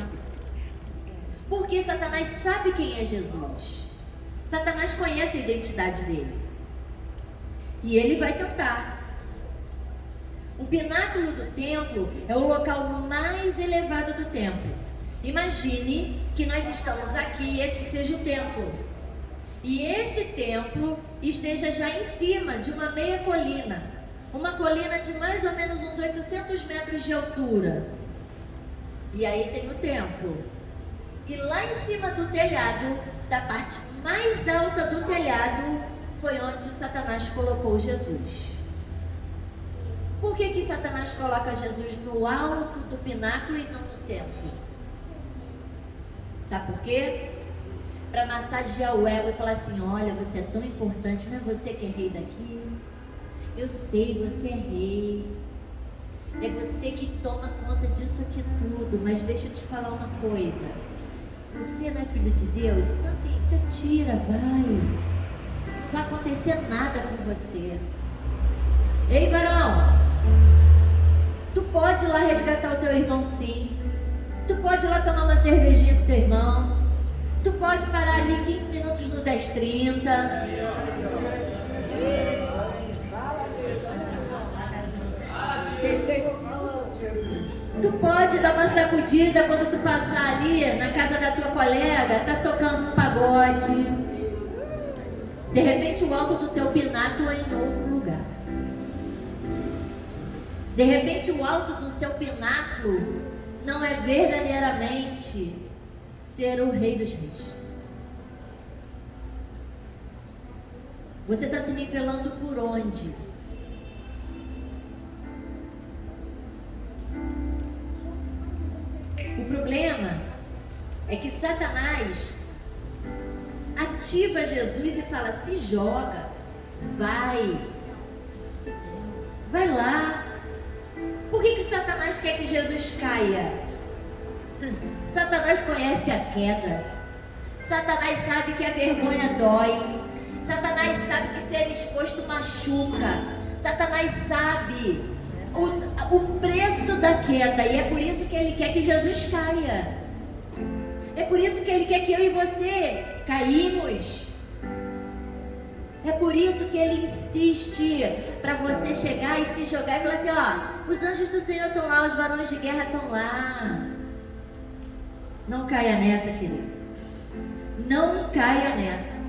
porque Satanás sabe quem é Jesus. Satanás conhece a identidade dele, e ele vai tentar. O pináculo do templo é o local mais elevado do templo. Imagine que nós estamos aqui e esse seja o templo. E esse templo esteja já em cima de uma meia colina. Uma colina de mais ou menos uns 800 metros de altura. E aí tem o templo. E lá em cima do telhado, da parte mais alta do telhado, foi onde Satanás colocou Jesus. Por que Satanás coloca Jesus no alto do pináculo e não no templo? Sabe por quê? Para massagear o ego e falar assim: olha, você é tão importante, não é você que é rei daqui? Eu sei, você é rei. É você que toma conta disso aqui tudo. Mas deixa eu te falar uma coisa. Você não é filho de Deus? Então assim, se atira, vai. Não vai acontecer nada com você. Ei, varão, tu pode ir lá resgatar o teu irmão, sim. Tu pode ir lá tomar uma cervejinha com teu irmão. Tu pode parar ali 15 minutos no 10:30. Tu pode dar uma sacudida quando tu passar ali na casa da tua colega, tá tocando um pagode. De repente o alto do teu pináculo é em outro lugar. De repente o alto do seu pináculo não é verdadeiramente ser o rei dos reis. Você está se nivelando por onde? O problema é que Satanás ativa Jesus e fala: se joga, vai lá. Por que Satanás quer que Jesus caia? Satanás conhece a queda. Satanás sabe que a vergonha dói. Satanás sabe que ser exposto machuca. Satanás sabe o preço da queda. E é por isso que ele quer que Jesus caia. É por isso que ele quer que eu e você caímos. É por isso que ele insiste para você chegar e se jogar e falar assim: ó, os anjos do Senhor estão lá, os varões de guerra estão lá. Não caia nessa, querido. Não caia nessa.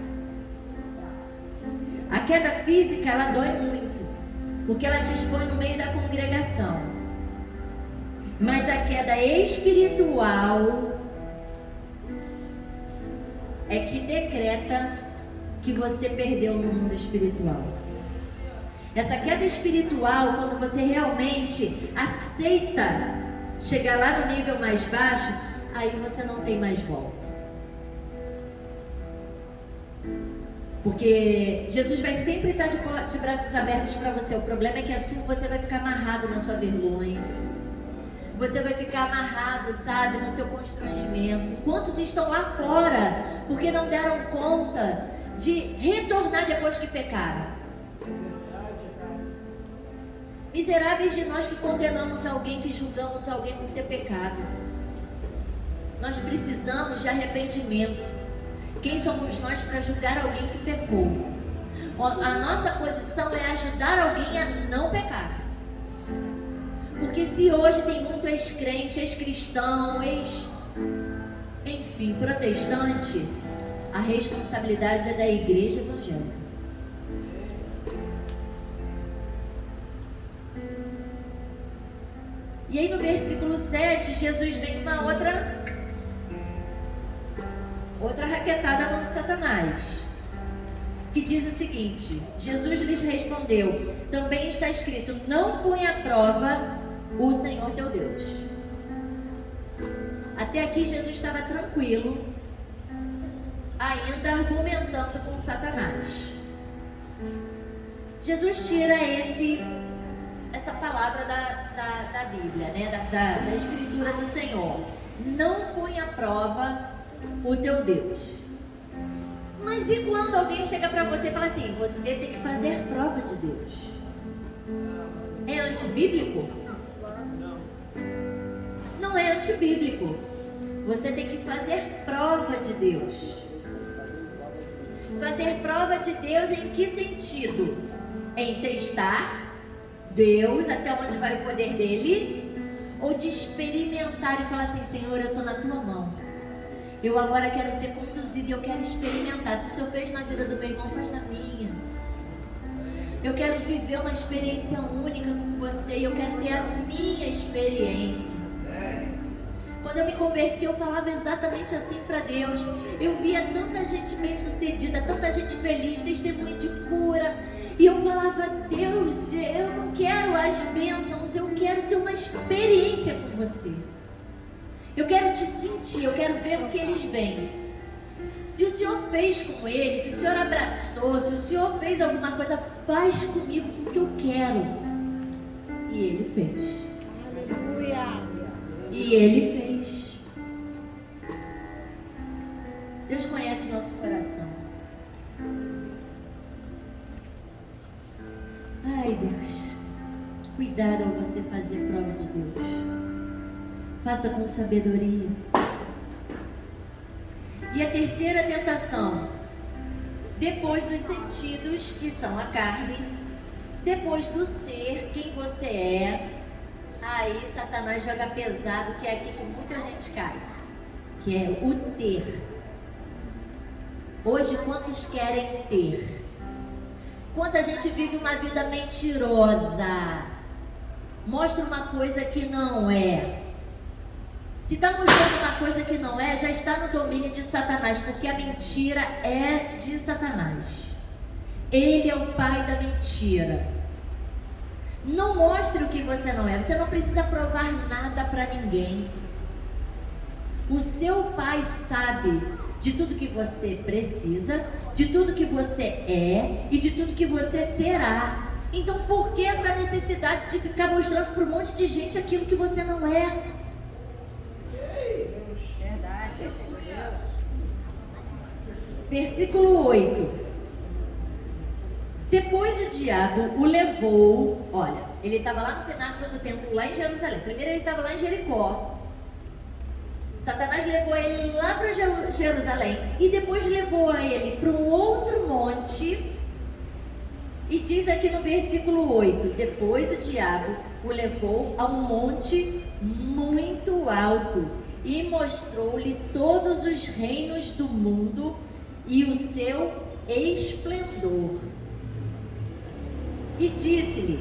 A queda física, ela dói muito, porque ela te expõe no meio da congregação. Mas a queda espiritual é que decreta que você perdeu no mundo espiritual. Essa queda espiritual, quando você realmente aceita chegar lá no nível mais baixo, aí você não tem mais volta. Porque Jesus vai sempre estar de braços abertos para você. O problema é que você vai ficar amarrado na sua vergonha. Você vai ficar amarrado, sabe, no seu constrangimento. Quantos estão lá fora porque não deram conta de retornar depois que pecaram? Miseráveis de nós que condenamos alguém, que julgamos alguém por ter pecado. Nós precisamos de arrependimento. Quem somos nós para julgar alguém que pecou? A nossa posição é ajudar alguém a não pecar. Porque se hoje tem muito ex-crente, ex-cristão, enfim, protestante, a responsabilidade é da igreja evangélica. E aí no versículo 7, Jesus vem com uma outra raquetada no Satanás, que diz o seguinte: Jesus lhes respondeu: também está escrito, não põe à prova o Senhor teu Deus. Até aqui Jesus estava tranquilo, ainda argumentando com Satanás. Jesus tira essa palavra da Bíblia, né? da escritura do Senhor. Não põe à prova o teu Deus. Mas e quando alguém chega para você e fala assim: você tem que fazer prova de Deus? É antibíblico? Não é antibíblico. Você tem que fazer prova de Deus. Fazer prova de Deus em que sentido? Em testar Deus até onde vai o poder dele, ou de experimentar e falar assim: Senhor, eu estou na tua mão. Eu agora quero ser conduzido e eu quero experimentar. Se o Senhor fez na vida do meu irmão, faz na minha. Eu quero viver uma experiência única com você. Eu quero ter a minha experiência. Quando eu me converti, eu falava exatamente assim para Deus. Eu via tanta gente bem sucedida, tanta gente feliz, testemunho de cura. E eu falava: Deus, eu não quero as bênçãos, eu quero ter uma experiência com você. Eu quero te sentir, eu quero ver o que eles veem. Se o Senhor fez com eles, se o Senhor abraçou, se o Senhor fez alguma coisa, faz comigo porque eu quero. E Ele fez. E ele fez. Deus conhece o nosso coração. Ai, Deus, cuidado ao você fazer prova de Deus. Faça com sabedoria. E a terceira tentação, depois dos sentidos, que são a carne, depois do ser, quem você é, aí Satanás joga pesado, que é aqui que muita gente cai, que é o ter. Hoje, quantos querem ter? Quanta gente vive uma vida mentirosa, mostra uma coisa que não é. Se está mostrando uma coisa que não é, já está no domínio de Satanás, porque a mentira é de Satanás. Ele é o pai da mentira. Não mostre o que você não é. Você não precisa provar nada para ninguém. O seu pai sabe de tudo que você precisa, de tudo que você é e de tudo que você será. Então, por que essa necessidade de ficar mostrando para um monte de gente aquilo que você não é? Versículo 8. Depois o diabo o levou. Olha, ele estava lá no pináculo do templo, lá em Jerusalém. Primeiro ele estava lá em Jericó. Satanás levou ele lá para Jerusalém e depois levou ele para um outro monte. E diz aqui no versículo 8: depois o diabo o levou a um monte muito alto e mostrou-lhe todos os reinos do mundo e o seu esplendor. E disse-lhe: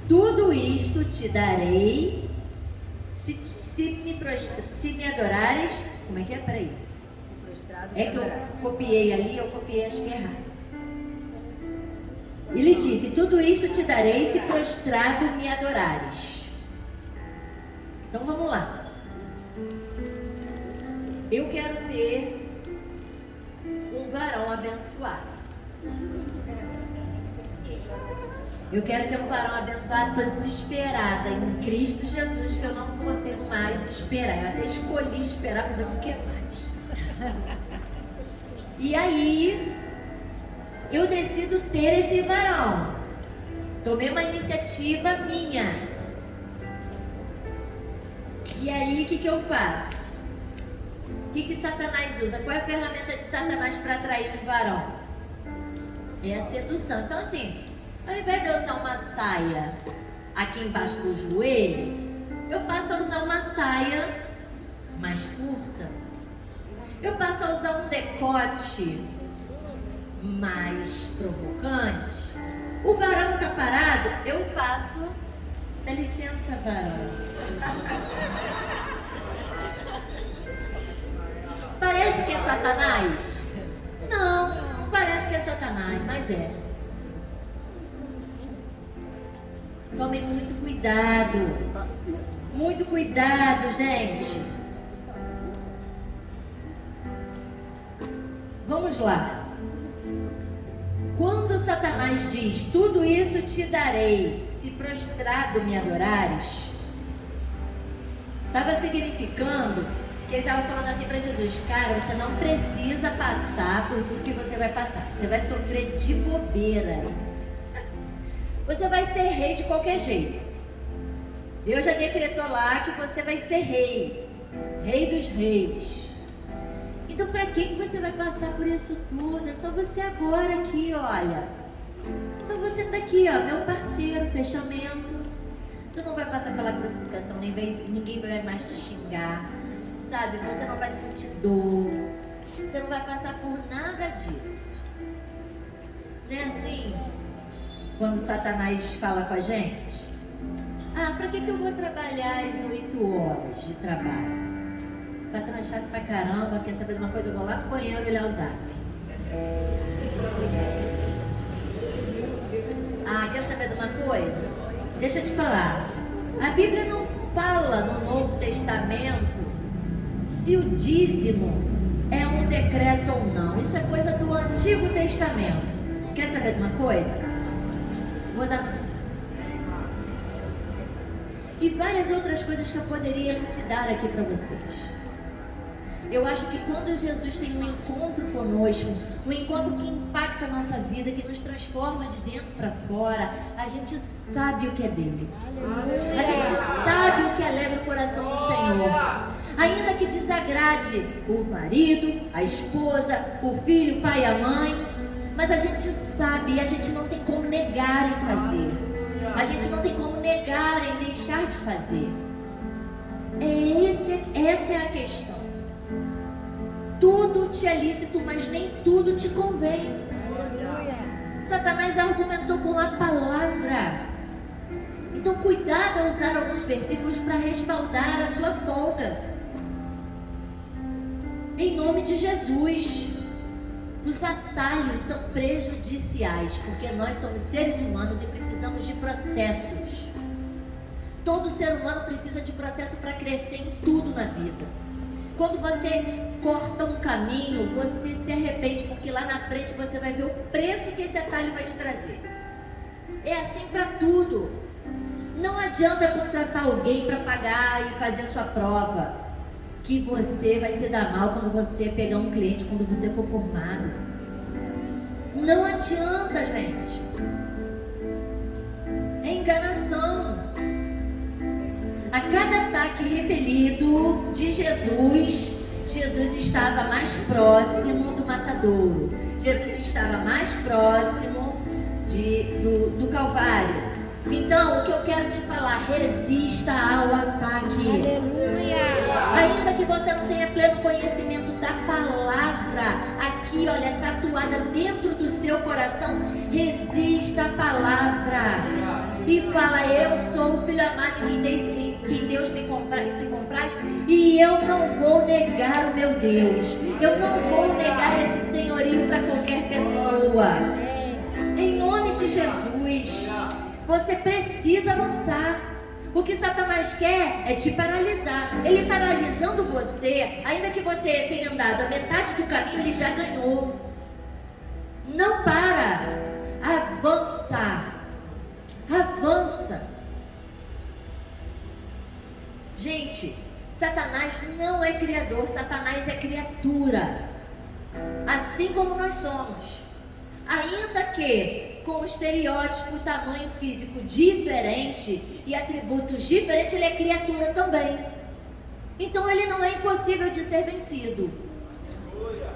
tudo isto te darei se me adorares. Como é que é? Peraí. É que eu copiei ali, eu copiei, acho que é errado. Ele disse: tudo isto te darei se prostrado me adorares. Então vamos lá. Eu quero ter um varão abençoado. Eu quero ter um varão abençoado. Estou desesperada em Cristo Jesus, que eu não consigo mais esperar. Eu até escolhi esperar, mas eu não quero mais. E aí eu decido ter esse varão. Tomei uma iniciativa minha. E aí o que eu faço? O que Satanás usa? Qual é a ferramenta de Satanás para atrair um varão? É a sedução. Então assim, ao invés de eu usar uma saia aqui embaixo do joelho, eu passo a usar uma saia mais curta. Eu passo a usar um decote mais provocante. O varão está parado, eu passo. Dá licença, varão. Parece que é Satanás? Não, não parece que é Satanás, mas é. Tome muito cuidado. Muito cuidado, gente. Vamos lá. Quando Satanás diz: tudo isso te darei se prostrado me adorares, estava significando que ele estava falando assim para Jesus: cara, você não precisa passar por tudo que você vai passar. Você vai sofrer de bobeira. Você vai ser rei de qualquer jeito. Deus já decretou lá que você vai ser rei. Rei dos reis. Então para que você vai passar por isso tudo? É só você agora aqui, olha. Só você tá aqui, ó, meu parceiro, fechamento. Tu não vai passar pela crucificação, ninguém vai mais te xingar. Sabe, você não vai sentir dor. Você não vai passar por nada disso. Não é assim? Quando Satanás fala com a gente: ah, pra que eu vou trabalhar as 8 horas de trabalho? Patrão é chato pra caramba, quer saber de uma coisa? Eu vou lá no banheiro olhar o zap. Ah, quer saber de uma coisa? Deixa eu te falar. A Bíblia não fala no Novo Testamento se o dízimo é um decreto ou não. Isso é coisa do Antigo Testamento. Quer saber de uma coisa? Vou dar. e várias outras coisas que eu poderia elucidar aqui para vocês. Eu acho que quando Jesus tem um encontro conosco, um encontro que impacta a nossa vida, que nos transforma de dentro para fora, a gente sabe o que é dele. A gente sabe o que alegra o coração do Senhor. Ainda que desagrade o marido, a esposa, o filho, o pai e a mãe, mas a gente sabe e a gente não tem como negar em fazer. A gente não tem como negar em deixar de fazer. Essa é a questão. Tudo te é lícito, mas nem tudo te convém. Satanás argumentou com a palavra. Então cuidado ao usar alguns versículos para respaldar a sua folga. Em nome de Jesus. Os atalhos são prejudiciais, porque nós somos seres humanos e precisamos de processos. Todo ser humano precisa de processo para crescer em tudo na vida. Quando você corta um caminho, você se arrepende, porque lá na frente você vai ver o preço que esse atalho vai te trazer. É assim para tudo. Não adianta contratar alguém para pagar e fazer a sua prova, que você vai se dar mal quando você pegar um cliente, quando você for formado. Não adianta, gente. É enganação. A cada ataque repelido de Jesus, Jesus estava mais próximo do matadouro. Jesus estava mais próximo do Calvário. Então, o que eu quero te falar, resista ao ataque. Aleluia! Ainda que você não tenha pleno conhecimento da palavra, aqui, olha, tatuada dentro do seu coração, resista à palavra. E fala, eu sou o filho amado em quem Deus se compraz, e eu não vou negar o meu Deus. Eu não vou negar esse senhorio para qualquer pessoa. Em nome de Jesus, você precisa avançar. O que Satanás quer é te paralisar. Ele paralisando você, ainda que você tenha andado a metade do caminho, ele já ganhou. Não para. Avança. Avança. Gente, Satanás não é criador, Satanás é criatura. Assim como nós somos. Ainda que com estereótipo, tamanho físico diferente e atributos diferentes, ele é criatura também. Então ele não é impossível de ser vencido.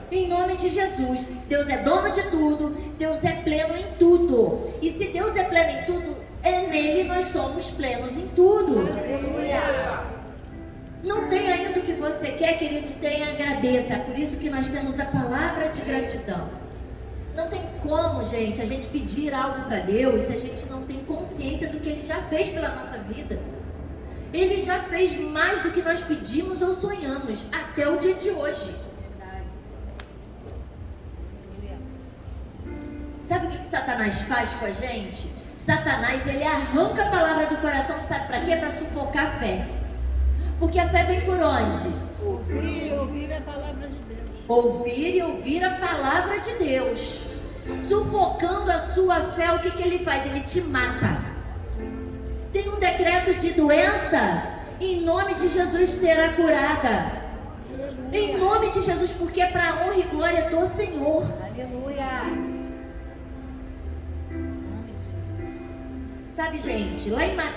Em nome de Jesus, Deus é dono de tudo, Deus é pleno em tudo. E se Deus é pleno em tudo, nele nós somos plenos em tudo. Não tem ainda o que você quer, querido, tenha, agradeça. É por isso que nós temos a palavra de gratidão. Não tem como, gente, a gente pedir algo para Deus se a gente não tem consciência do que Ele já fez pela nossa vida. Ele já fez mais do que nós pedimos ou sonhamos, até o dia de hoje. Sabe o que Satanás faz com a gente? Satanás, ele arranca a palavra do coração, sabe para quê? Para sufocar a fé. Porque a fé vem por onde? Ouvir a palavra de Deus. Ouvir e ouvir a palavra de Deus. Sufocando a sua fé, o que ele faz? Ele te mata. Tem um decreto de doença, em nome de Jesus será curada. Em nome de Jesus, porque é para a honra e glória do Senhor. Aleluia. Sabe, gente, lá em lá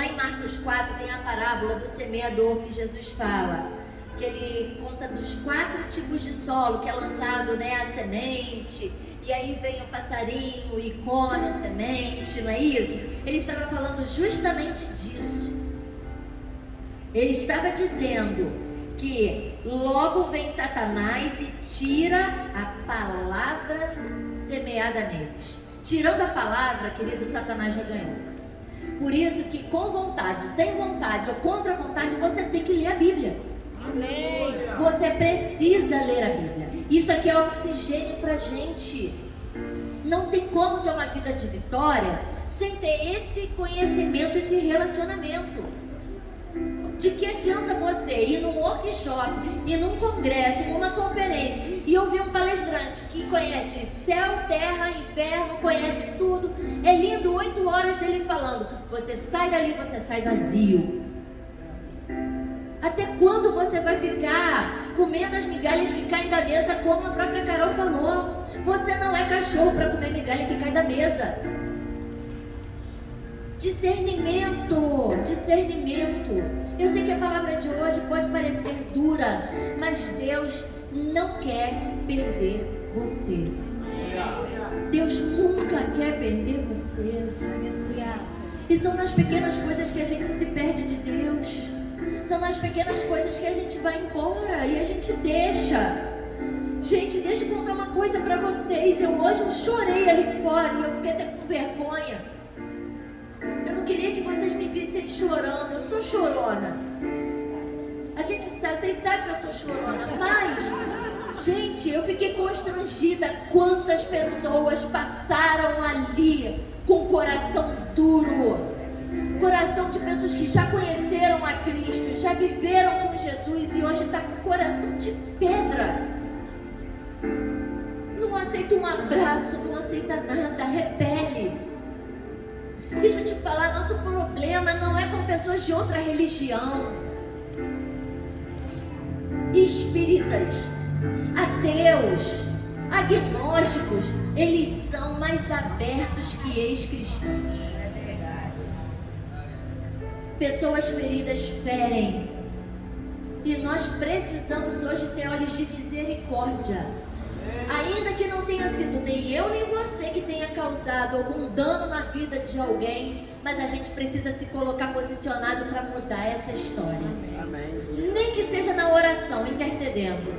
em Marcos 4 tem a parábola do semeador que Jesus fala, que ele conta dos 4 tipos de solo que é lançado, a semente, e aí vem o passarinho e come a semente, não é isso? Ele estava falando justamente disso. Ele estava dizendo que logo vem Satanás e tira a palavra semeada neles. Tirando a palavra, querido, Satanás já ganhou. Por isso que com vontade, sem vontade ou contra vontade, você tem que ler a Bíblia. Amém. Você precisa ler a Bíblia. Isso aqui é oxigênio pra gente. Não tem como ter uma vida de vitória sem ter esse conhecimento, esse relacionamento. De que adianta você ir num workshop, ir num congresso, numa conferência e ouvir um palestrante que conhece céu, terra, inferno, conhece tudo, é lindo, 8 horas dele falando, você sai dali, você sai vazio. Até quando você vai ficar comendo as migalhas que caem da mesa, como a própria Carol falou? Você não é cachorro para comer migalha que cai da mesa. Discernimento, discernimento. Eu sei que a palavra de hoje pode parecer dura, mas Deus não quer perder você. Deus nunca quer perder você. E são nas pequenas coisas que a gente se perde de Deus. São nas pequenas coisas que a gente vai embora e a gente deixa. Gente, deixa eu contar uma coisa pra vocês. Hoje eu chorei ali fora e eu fiquei até com vergonha. Eu não queria que vocês me vissem chorando. Eu sou chorona. A gente sabe, vocês sabem que eu sou chorona. Mas, gente, eu fiquei constrangida. Quantas pessoas passaram ali com o coração duro. Coração de pessoas que já conheceram a Cristo, já viveram com Jesus e hoje está com coração de pedra. Não aceita um abraço, não aceita nada, repele. Deixa eu te falar, nosso problema não é com pessoas de outra religião. Espíritas, ateus, agnósticos, eles são mais abertos que ex-cristãos. Pessoas feridas ferem. E nós precisamos hoje ter olhos de misericórdia. Ainda que não tenha sido nem eu nem você que tenha causado algum dano na vida de alguém, mas a gente precisa se colocar posicionado para mudar essa história. Amém. Nem que seja na oração, intercedendo.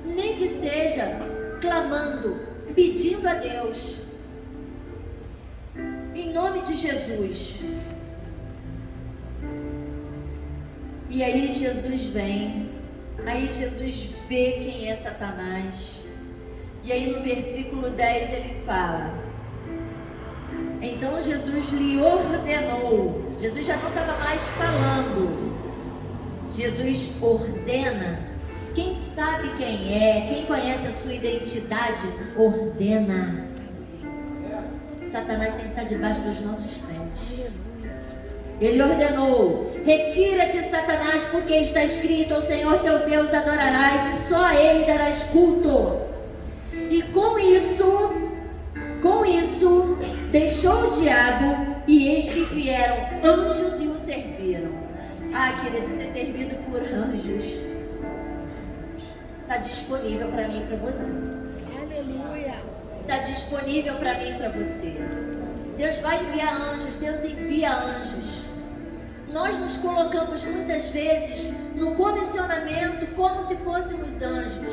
Nem que seja clamando, pedindo a Deus. Em nome de Jesus. E aí Jesus vem, aí Jesus vê quem é Satanás. E aí no versículo 10 ele fala: então Jesus lhe ordenou. Jesus já não estava mais falando. Jesus ordena. Quem sabe quem é, quem conhece a sua identidade, ordena. Satanás tem que estar debaixo dos nossos pés. Ele ordenou: retira-te, Satanás, porque está escrito: ao Senhor teu Deus adorarás e só a Ele darás culto. E com isso, deixou o diabo, e eis que vieram anjos e o serviram. Ah, querido, ser servido por anjos está disponível para mim e para você. Aleluia. Está disponível para mim e para você. Deus vai enviar anjos, Deus envia anjos. Nós nos colocamos muitas vezes no comissionamento como se fôssemos anjos.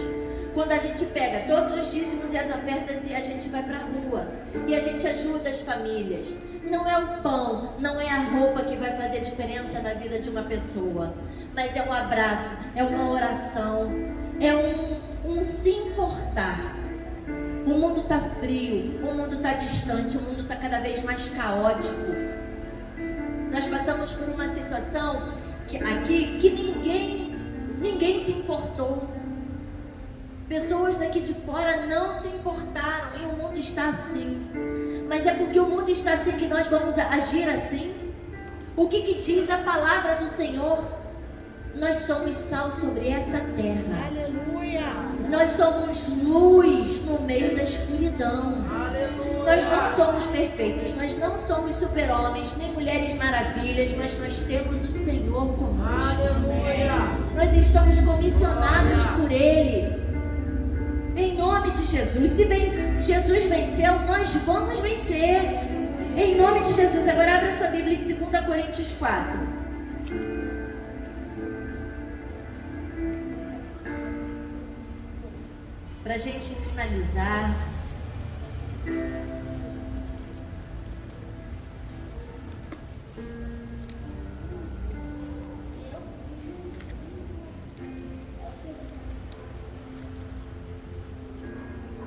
Quando a gente pega todos os dízimos e as ofertas e a gente vai para a rua e a gente ajuda as famílias. Não é o pão, não é a roupa que vai fazer diferença na vida de uma pessoa, mas é um abraço, é uma oração, é um se importar. O mundo está frio, o mundo está distante, o mundo está cada vez mais caótico. Nós passamos por uma situação aqui que ninguém se importou. Pessoas daqui de fora não se importaram e o mundo está assim. Mas é porque o mundo está assim que nós vamos agir assim? O que diz a palavra do Senhor? Nós somos sal sobre essa terra. Aleluia. Nós somos luz no meio da escuridão. Aleluia. Nós não somos perfeitos, nós não somos super-homens, nem mulheres maravilhas, mas nós temos o Senhor conosco. Aleluia. Nós estamos comissionados por Ele. Em nome de Jesus. Se Jesus venceu, nós vamos vencer. Em nome de Jesus. Agora abra sua Bíblia em 2 Coríntios 4. Para a gente finalizar.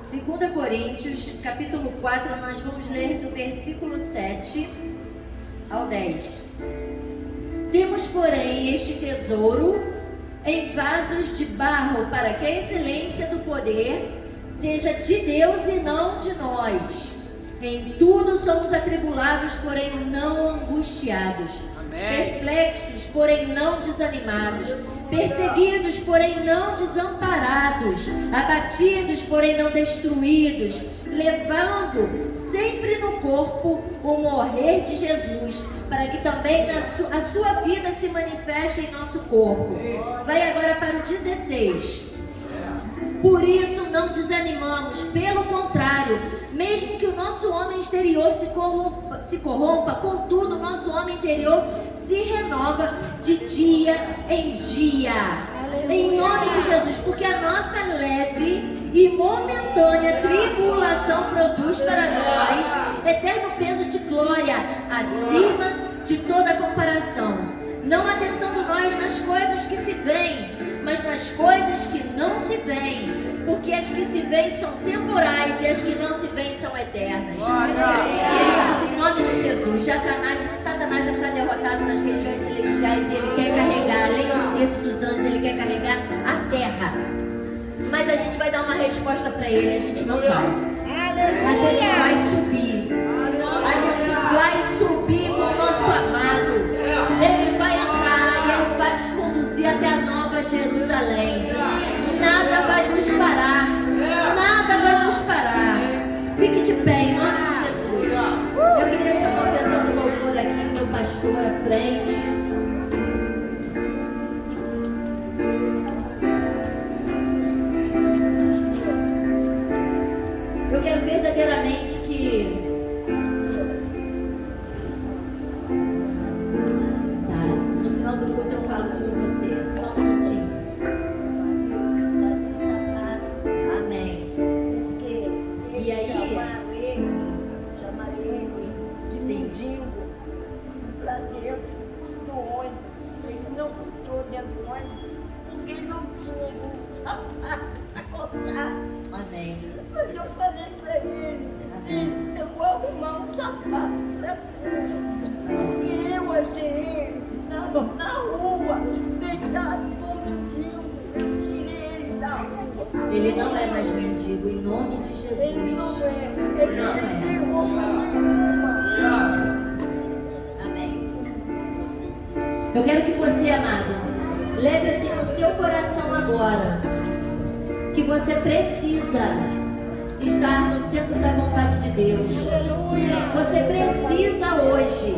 Segunda Coríntios, capítulo 4, nós vamos ler do versículo 7 ao 10. Temos, porém, este tesouro em vasos de barro, para que a excelência do poder seja de Deus e não de nós. Em tudo somos atribulados, porém não angustiados. Perplexos, porém não desanimados. Perseguidos, porém não desamparados. Abatidos, porém não destruídos. Levando sempre no corpo o morrer de Jesus, para que também a sua vida se manifeste em nosso corpo. Vai agora para o 16. Por isso não desanimamos, pelo contrário, mesmo que o nosso homem exterior se corrompa, contudo o nosso homem interior se renova de dia em dia. Em nome de Jesus, porque a nossa leve e momentânea tribulação produz para nós eterno peso de glória, acima de toda comparação. Não atentando nós nas coisas que se veem, mas nas coisas que não se veem, porque as que se veem são temporais e as que não se veem são eternas. Queridos, em nome de Jesus, Satanás já está derrotado nas regiões celestiais e ele quer carregar, além de um terço dos anjos, ele quer carregar a terra. Mas a gente vai dar uma resposta para ele, a gente não vai. A gente vai subir. A gente vai subir com o nosso amado. Ele vai entrar e ele vai nos conduzir até a Nova Jerusalém. Nada vai nos parar. Nada vai nos parar. Fique de pé em nome de Jesus. Eu queria chamar a pessoa do louvor aqui, meu pastor à frente. Eu quero verdadeiramente que... no final do culto eu falo com você. Só um minutinho. Amém. E aí? Chamaram ele de mendigo lá dentro do ônibus. Ele não entrou dentro do ônibus porque não tinha um sapato para comprar. Amém. Mas eu falei para ele, filho, eu vou arrumar um sapato para porque eu achei ele na rua, deitado com o mendigo. Eu tirei ele da rua. Ele não é mais mendigo, em nome de Jesus. Ele não é. Ele Não não é. tem roupa nenhuma. Amém. Eu quero que você, amado, leve assim no seu coração agora que você precisa estar no centro da vontade de Deus. Você precisa hoje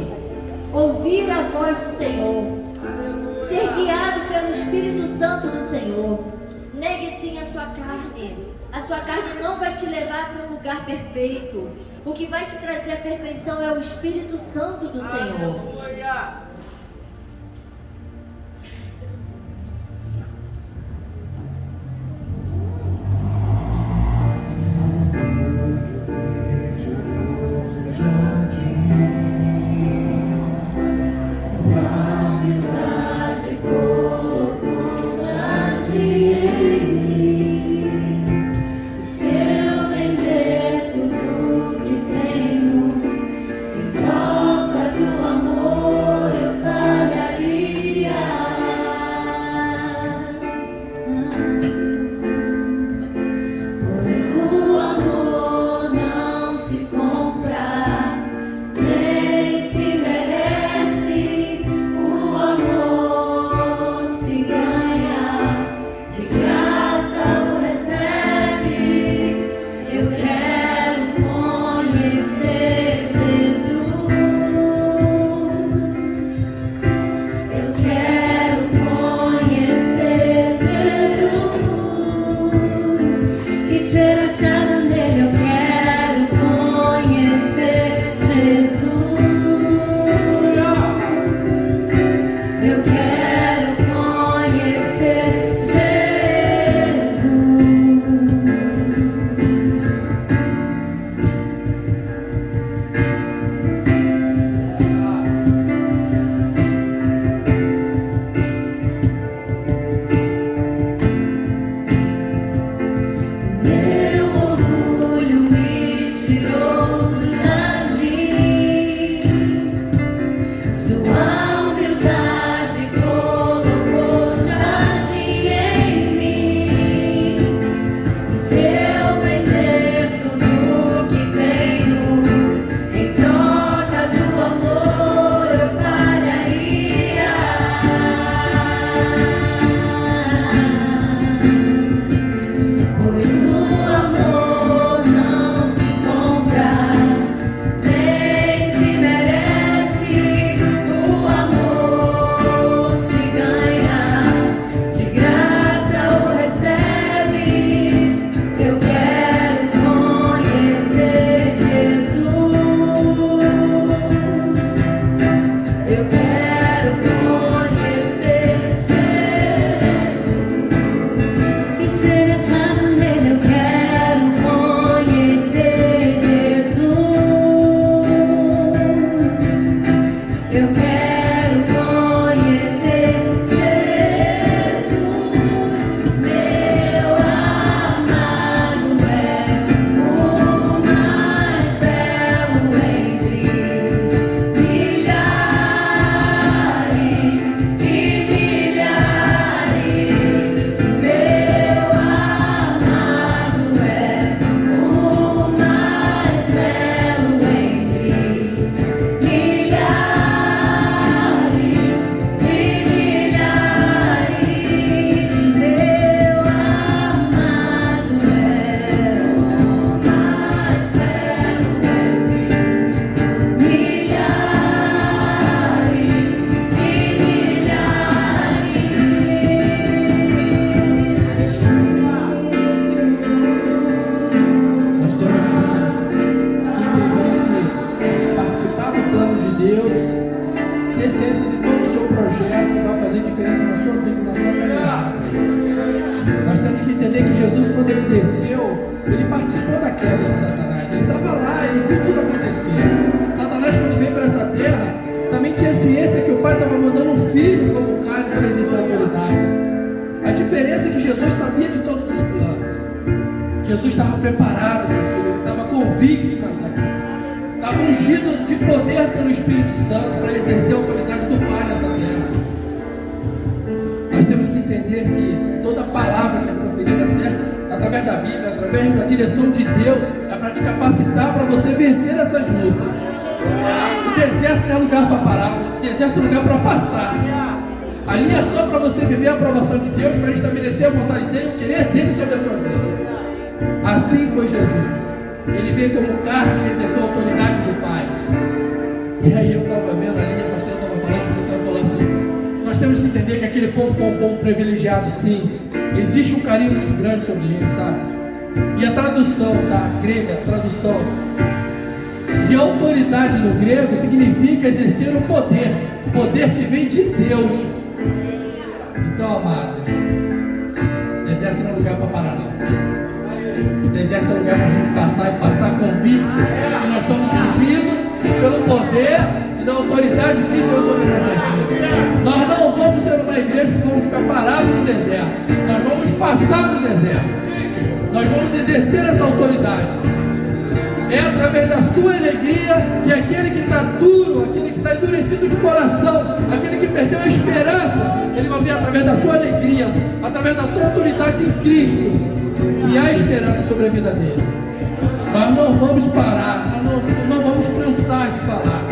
ouvir a voz do Senhor, ser guiado pelo Espírito Santo do Senhor. Negue sim a sua carne. A sua carne não vai te levar para um lugar perfeito. O que vai te trazer a perfeição é o Espírito Santo do Senhor. Troca do amor eu faço. essência de todo o seu projeto, vai fazer diferença na sua vida e na sua caminhada. Nós temos que entender que Jesus, quando ele desceu, ele participou da queda de Satanás. Ele estava lá, ele viu tudo acontecer. Satanás, quando veio para essa terra, também tinha ciência que o pai estava mandando um filho como carne para exercer autoridade. A diferença é que Jesus sabia de todos os planos. Jesus estava preparado para aquilo, ele estava convicto daquilo. Estava ungido de poder pelo Espírito Santo para exercer a autoridade do Pai nessa terra. Nós temos que entender que toda palavra que é proferida através da Bíblia, através da direção de Deus, é para te capacitar para você vencer essas lutas. O deserto não é lugar para parar, o deserto é lugar para passar. Ali é só para você viver a aprovação de Deus, para estabelecer a vontade dele, o querer dele sobre a sua vida. Assim foi Jesus. Ele veio como carne e exerceu a autoridade do Pai. E aí eu estava vendo ali, a pastora estava falando, a pastora falou assim: nós temos que entender que aquele povo foi um povo privilegiado, sim. Existe um carinho muito grande sobre ele, sabe? E a tradução da grega, a tradução de autoridade no grego significa exercer o poder que vem de Deus. Então, amados, deserto não é lugar para parar, não. Deserto é lugar para a gente passar e passar convicto que nós estamos ungidos pelo poder e da autoridade de Deus sobre a nossa vida. Nós não vamos ser uma igreja que vamos ficar parados no deserto. Nós vamos passar no deserto. Nós vamos exercer essa autoridade. É através da sua alegria que aquele que está duro, aquele que está endurecido de coração, aquele que perdeu a esperança, ele vai ver através da sua alegria, através da tua autoridade em Cristo, que há esperança sobre a vida dele. Nós não vamos parar, nós não vamos cansar de falar,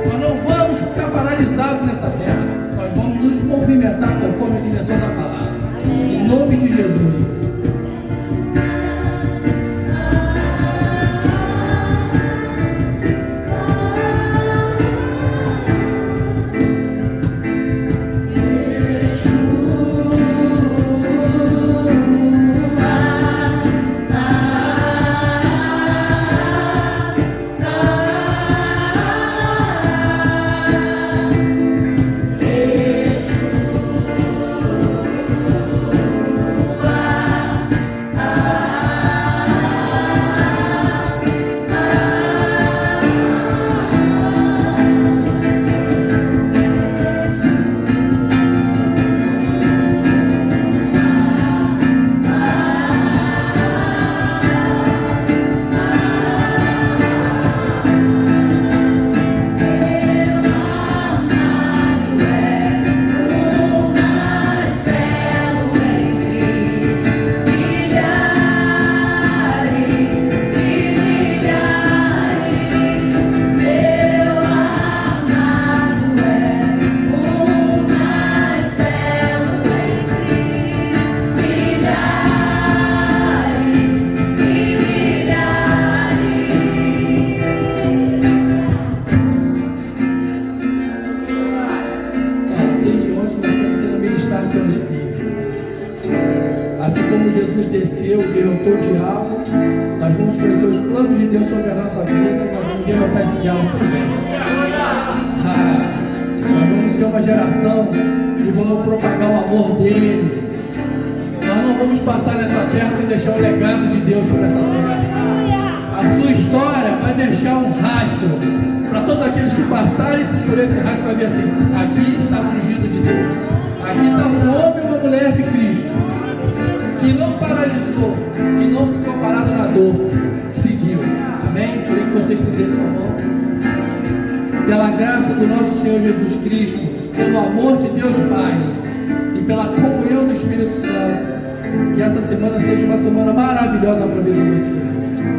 nós não vamos ficar paralisados nessa terra, nós vamos nos movimentar conforme a direção da palavra. Em nome de Jesus.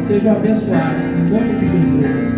Sejam abençoados, em nome de Jesus.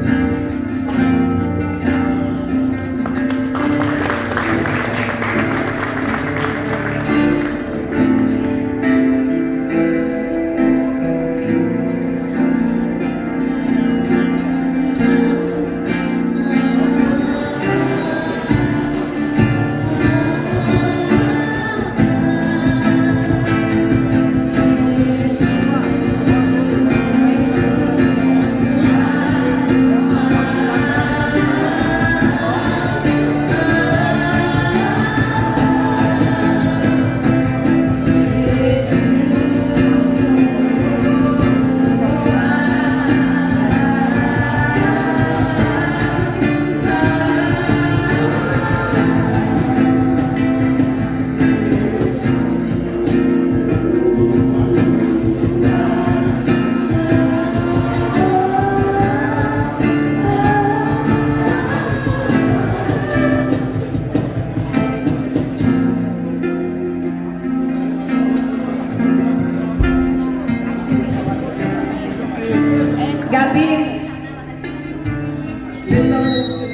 Gabi, Esse ano você